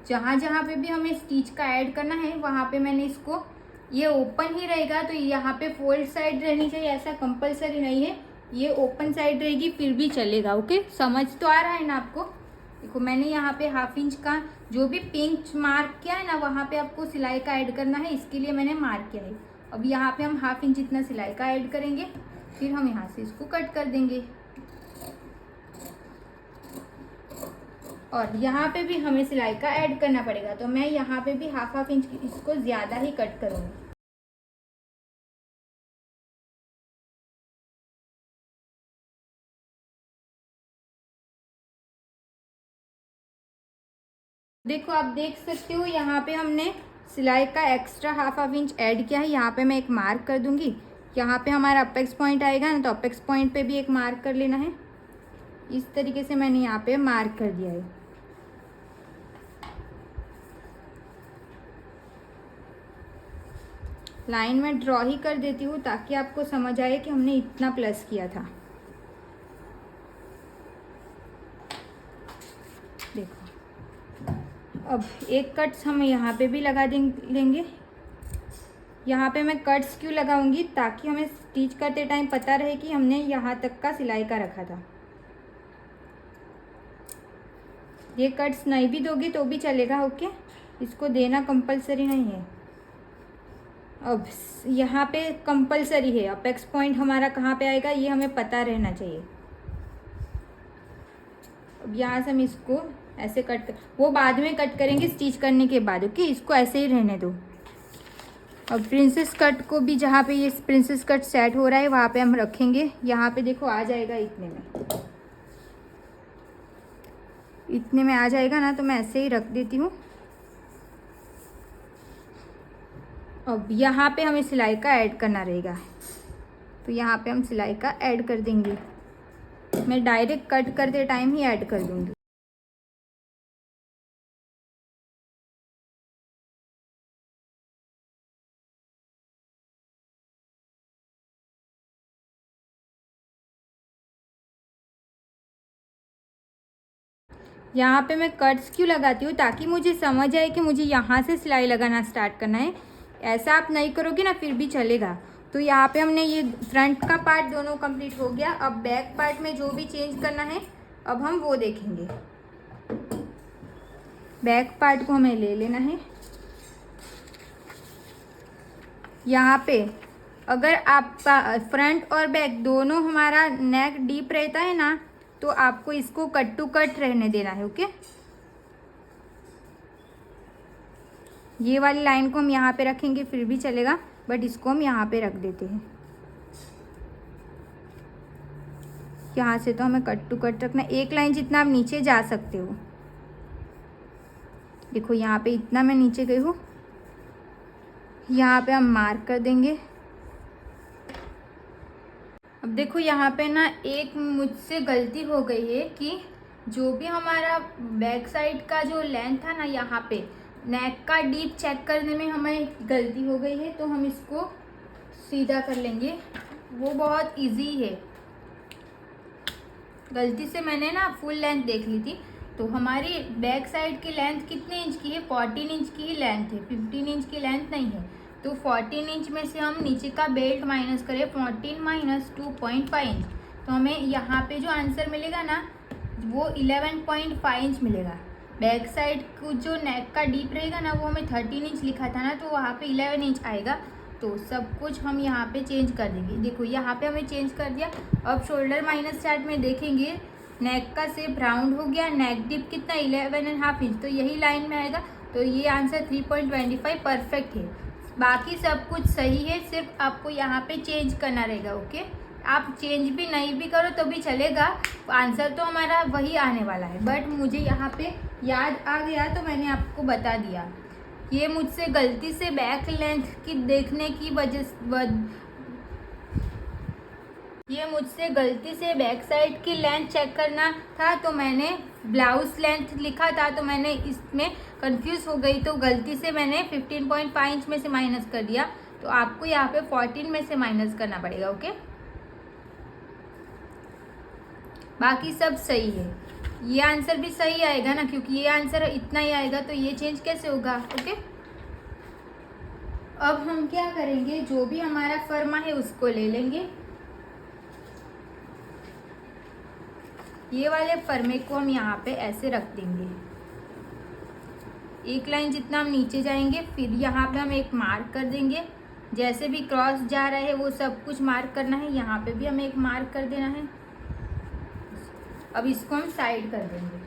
जहाँ जहाँ पे भी हमें स्टिच का ऐड करना है वहाँ पे मैंने इसको, ये ओपन ही रहेगा तो यहाँ पे फोल्ड साइड रहनी चाहिए, ऐसा कंपलसरी नहीं है। ये ओपन साइड रहेगी फिर भी चलेगा। ओके, समझ तो आ रहा है ना आपको। देखो मैंने यहाँ पे 1/2 इंच का जो भी पिंच मार्क किया है ना वहाँ पे आपको सिलाई का ऐड करना है, इसके लिए मैंने मार्क किया है। अब यहाँ पे हम 1/2 इंच इतना सिलाई का ऐड करेंगे, फिर हम यहाँ से इसको कट कर देंगे। और यहाँ पे भी हमें सिलाई का ऐड करना पड़ेगा, तो मैं यहाँ पे भी 1/2 इंच इसको ज़्यादा ही कट करूँगी। देखो आप देख सकते हो यहाँ पे हमने सिलाई का एक्स्ट्रा 1/2 इंच ऐड किया है। यहाँ पे मैं एक मार्क कर दूंगी। यहाँ पे हमारा अपेक्स पॉइंट आएगा ना, तो अपेक्स पॉइंट पे भी एक मार्क कर लेना है। इस तरीके से मैंने यहाँ पे मार्क कर दिया है। लाइन में ड्रॉ ही कर देती हूँ ताकि आपको समझ आए कि हमने इतना प्लस किया था। देखो अब एक कट्स हम यहाँ पे भी लगा लेंगे। यहाँ पे मैं कट्स क्यों लगाऊंगी, ताकि हमें स्टिच करते टाइम पता रहे कि हमने यहाँ तक का सिलाई का रखा था। ये कट्स नहीं भी दोगी तो भी चलेगा, ओके, इसको देना कंपलसरी नहीं है। अब यहाँ पे कंपलसरी है, अपेक्स पॉइंट हमारा कहाँ पे आएगा ये हमें पता रहना चाहिए। अब यहाँ से हम इसको ऐसे कट वो बाद में कट करेंगे स्टिच करने के बाद, ओके, इसको ऐसे ही रहने दो। अब प्रिंसेस कट को भी जहाँ पे ये प्रिंसेस कट सेट हो रहा है वहाँ पे हम रखेंगे। यहाँ पे देखो आ जाएगा इतने में आ जाएगा ना, तो मैं ऐसे ही रख देती हूँ। अब यहाँ पे हमें सिलाई का ऐड करना रहेगा, तो यहाँ पे हम सिलाई का ऐड कर देंगे। मैं डायरेक्ट कट करते टाइम ही ऐड कर दूँगी। यहाँ पे मैं कट्स क्यों लगाती हूँ, ताकि मुझे समझ आए कि मुझे यहाँ से सिलाई लगाना स्टार्ट करना है। ऐसा आप नहीं करोगे ना फिर भी चलेगा। तो यहाँ पे हमने ये फ्रंट का पार्ट दोनों कंप्लीट हो गया। अब बैक पार्ट में जो भी चेंज करना है अब हम वो देखेंगे। बैक पार्ट को हमें ले लेना है। यहाँ पे अगर आपका फ्रंट और बैक दोनों हमारा नेक डीप रहता है ना, तो आपको इसको कट टू कट रहने देना है, ओके। ये वाली लाइन को हम यहाँ पे रखेंगे फिर भी चलेगा, बट इसको हम यहाँ पे रख देते हैं। यहाँ से तो हमें कट टू कट रखना, एक लाइन जितना आप नीचे जा सकते हो। देखो यहाँ पे इतना मैं नीचे गई हूँ, यहाँ पे हम मार्क कर देंगे। अब देखो यहाँ पे ना एक मुझसे गलती हो गई है कि जो भी हमारा बैक साइड का जो लेंथ था ना, यहाँ पे नेक का डीप चेक करने में हमें गलती हो गई है, तो हम इसको सीधा कर लेंगे। वो बहुत इजी है। गलती से मैंने ना फुल लेंथ देख ली थी, तो हमारी बैक साइड की लेंथ कितने इंच की है, 14 इंच की ही लेंथ है, 15 इंच की लेंथ नहीं है। तो 14 इंच में से हम नीचे का बेल्ट माइनस करें, 14 माइनस 2.5 इंच, तो हमें यहाँ पे जो आंसर मिलेगा ना वो 11.5 इंच मिलेगा। बैक साइड को जो नेक का डीप रहेगा ना वो हमें 13 इंच लिखा था ना, तो वहाँ पे 11 इंच आएगा। तो सब कुछ हम यहाँ पे चेंज कर देंगे। देखो यहाँ पे हमें चेंज कर दिया। अब शोल्डर माइनस चार्ट में देखेंगे, नेक का शेप राउंड हो गया, नेक डीप कितना 11.5 इंच, तो यही लाइन में आएगा। तो ये आंसर 3.25 परफेक्ट है। बाकी सब कुछ सही है, सिर्फ आपको यहाँ पे चेंज करना रहेगा, ओके। आप चेंज भी नहीं भी करो तो भी चलेगा, आंसर तो हमारा वही आने वाला है। बट मुझे यहाँ पे याद आ गया तो मैंने आपको बता दिया। ये मुझसे गलती से बैक लेंथ की देखने की ये मुझसे गलती से बैक साइड की लेंथ चेक करना था, तो मैंने ब्लाउज लेंथ लिखा था, तो मैंने इसमें कंफ्यूज हो गई, तो गलती से मैंने 15.5 इंच में से माइनस कर दिया। तो आपको यहाँ पे 14 में से माइनस करना पड़ेगा, ओके। बाकी सब सही है। ये आंसर भी सही आएगा ना, क्योंकि ये आंसर इतना ही आएगा, तो ये चेंज कैसे होगा, ओके। अब हम क्या करेंगे, जो भी हमारा फर्मा है उसको ले लेंगे। ये वाले फर्मे को हम यहाँ पे ऐसे रख देंगे। एक लाइन जितना हम नीचे जाएंगे, फिर यहाँ पे हम एक मार्क कर देंगे। जैसे भी क्रॉस जा रहा है वो सब कुछ मार्क करना है। यहाँ पे भी हमें एक मार्क कर देना है। अब इसको हम साइड कर देंगे।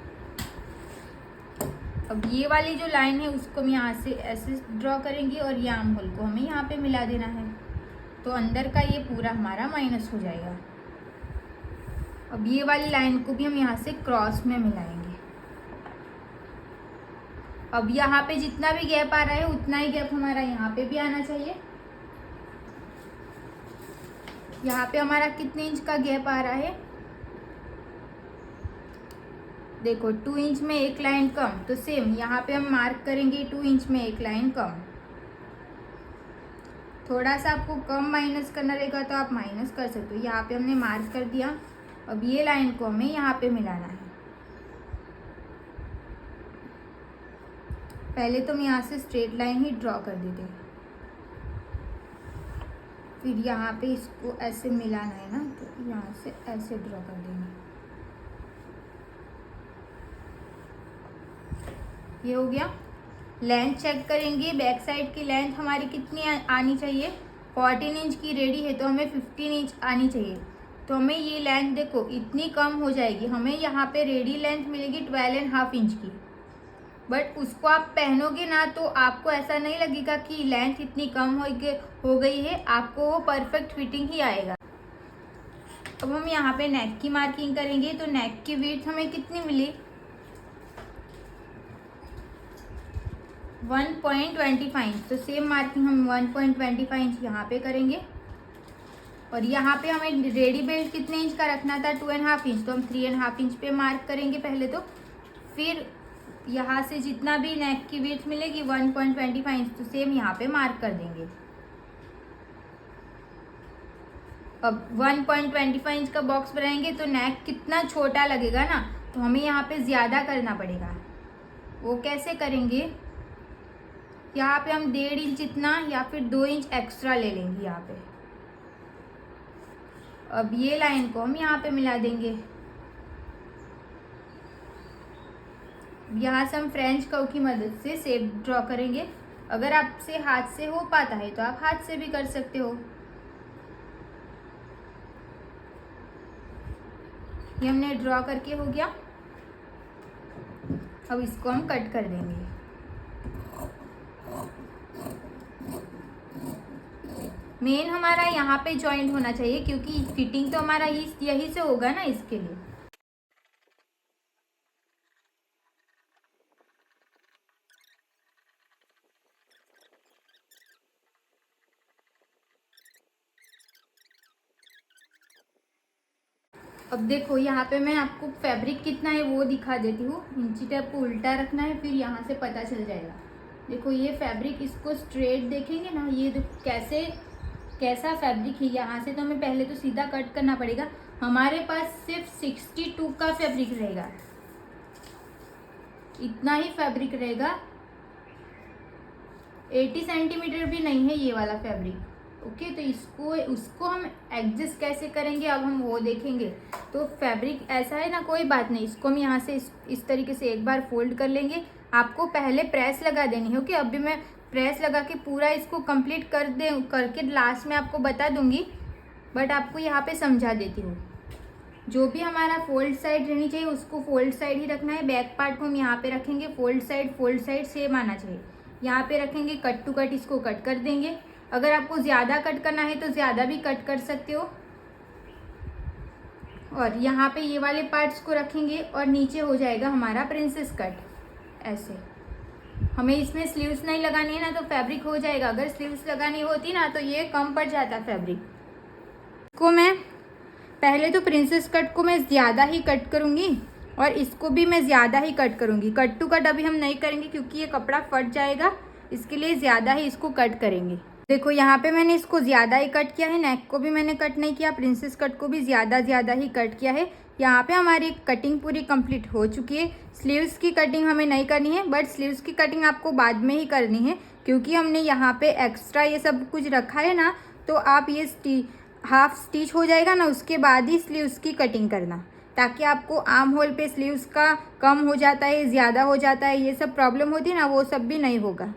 अब ये वाली जो लाइन है उसको हम यहाँ से ऐसे ड्रॉ करेंगे और ये आर्म होल को हमें यहाँ पे मिला देना है। तो अंदर का ये पूरा हमारा माइनस हो जाएगा। अब ये वाली लाइन को भी हम यहाँ से क्रॉस में मिलाएंगे। अब यहाँ पे जितना भी गैप आ रहा है उतना ही गैप हमारा यहाँ पे भी आना चाहिए। यहाँ पे हमारा कितने इंच का गैप आ रहा है, देखो 2 इंच में एक लाइन कम, तो सेम यहाँ पे हम मार्क करेंगे 2 इंच में एक लाइन कम। थोड़ा सा आपको कम माइनस करना रहेगा तो आप माइनस कर सकते हो। यहाँ पे हमने मार्क कर दिया। अब ये लाइन को हमें यहाँ पे मिलाना है। पहले तो हम यहाँ से स्ट्रेट लाइन ही ड्रॉ कर देते हैं। फिर यहाँ पे इसको ऐसे मिलाना है ना, तो यहाँ से ऐसे ड्रॉ कर देंगे। ये हो गया। लेंथ चेक करेंगे, बैक साइड की लेंथ हमारी कितनी आनी चाहिए। 14 इंच की रेडी है तो हमें 15 इंच आनी चाहिए। तो हमें ये लेंथ देखो इतनी कम हो जाएगी, हमें यहाँ पे रेडी लेंथ मिलेगी 12.5 इंच की। बट उसको आप पहनोगे ना तो आपको ऐसा नहीं लगेगा कि लेंथ इतनी कम हो गई है, आपको वो परफेक्ट फिटिंग ही आएगा। अब हम यहाँ पे नेक की मार्किंग करेंगे। तो नेक की विड्थ हमें कितनी मिली, 1.25 इंच। तो सेम मार्किंग हम 1.25 इंच यहाँ पे करेंगे। और यहाँ पे हमें रेडी बेल्ट कितने इंच का रखना था, 2.5 इंच। तो हम 3.5 इंच पे मार्क करेंगे पहले। तो फिर यहाँ से जितना भी नेक की विड्थ मिलेगी 1.25 इंच, तो सेम यहाँ पे मार्क कर देंगे। अब 1.25 इंच का बॉक्स बनाएंगे तो नेक कितना छोटा लगेगा ना, तो हमें यहाँ पे ज़्यादा करना पड़ेगा। वो कैसे करेंगे, यहाँ पे हम 1.5 इंच इतना या फिर 2 इंच एक्स्ट्रा ले लेंगे यहाँ पे। अब ये लाइन को हम यहाँ पे मिला देंगे। यहाँ से हम फ्रेंच कर्व की मदद से शेप ड्रॉ करेंगे। अगर आपसे हाथ से हो पाता है तो आप हाथ से भी कर सकते हो। ये हमने ड्रॉ करके हो गया। अब इसको हम कट कर देंगे। मेन हमारा यहाँ पे जॉइंट होना चाहिए, क्योंकि फिटिंग तो हमारा यही से होगा ना, इसके लिए। अब देखो यहाँ पे मैं आपको फैब्रिक कितना है वो दिखा देती हूँ। इंची टेप को उल्टा रखना है, फिर यहाँ से पता चल जाएगा। देखो ये फैब्रिक, इसको स्ट्रेट देखेंगे ना, ये कैसा फैब्रिक है। यहाँ से तो हमें पहले तो सीधा कट करना पड़ेगा। हमारे पास सिर्फ 62 का फैब्रिक रहेगा, इतना ही फैब्रिक रहेगा। 80 सेंटीमीटर भी नहीं है ये वाला फैब्रिक। ओके, तो उसको हम एडजस्ट कैसे करेंगे अब हम वो देखेंगे। तो फैब्रिक ऐसा है ना, कोई बात नहीं, इसको हम यहाँ से इस तरीके से एक बार फोल्ड कर लेंगे। आपको पहले प्रेस लगा देनी है। ओके, अब भी मैं प्रेस लगा के पूरा इसको कंप्लीट करके लास्ट में आपको बता दूंगी, बट आपको यहाँ पे समझा देती हूँ। जो भी हमारा फोल्ड साइड रहनी चाहिए उसको फोल्ड साइड ही रखना है। बैक पार्ट को हम यहाँ पे रखेंगे, फोल्ड साइड सेम आना चाहिए। यहाँ पे रखेंगे, कट टू कट इसको कट कर देंगे। अगर आपको ज़्यादा कट करना है तो ज़्यादा भी कट कर सकते हो। और यहाँ पे ये वाले पार्ट्स को रखेंगे और नीचे हो जाएगा हमारा प्रिंसेस कट। ऐसे हमें इसमें स्लीव्स नहीं लगानी है ना, तो फैब्रिक हो जाएगा। अगर स्लीव्स लगानी होती ना तो ये कम पड़ जाता फैब्रिक को। मैं पहले तो प्रिंसेस कट को मैं ज़्यादा ही कट करूँगी और इसको भी मैं ज़्यादा ही कट करूँगी। कट टू कट अभी हम नहीं करेंगे क्योंकि ये कपड़ा फट जाएगा, इसके लिए ज़्यादा ही इसको कट करेंगे। देखो यहाँ पे मैंने इसको ज़्यादा ही कट किया है, नेक को भी मैंने कट नहीं किया, प्रिंसेस कट को भी ज़्यादा ही कट किया है। यहाँ पे हमारी कटिंग पूरी कंप्लीट हो चुकी है। स्लीव्स की कटिंग हमें नहीं करनी है, बट स्लीव्स की कटिंग आपको बाद में ही करनी है, क्योंकि हमने यहाँ पे एक्स्ट्रा ये सब कुछ रखा है ना। तो आप ये हाफ स्टिच हो जाएगा ना, उसके बाद ही स्लीव्स की कटिंग करना, ताकि आपको आर्म होल पे स्लीव्स का कम हो जाता है, ज़्यादा हो जाता है, ये सब प्रॉब्लम होती है ना, वो सब भी नहीं होगा।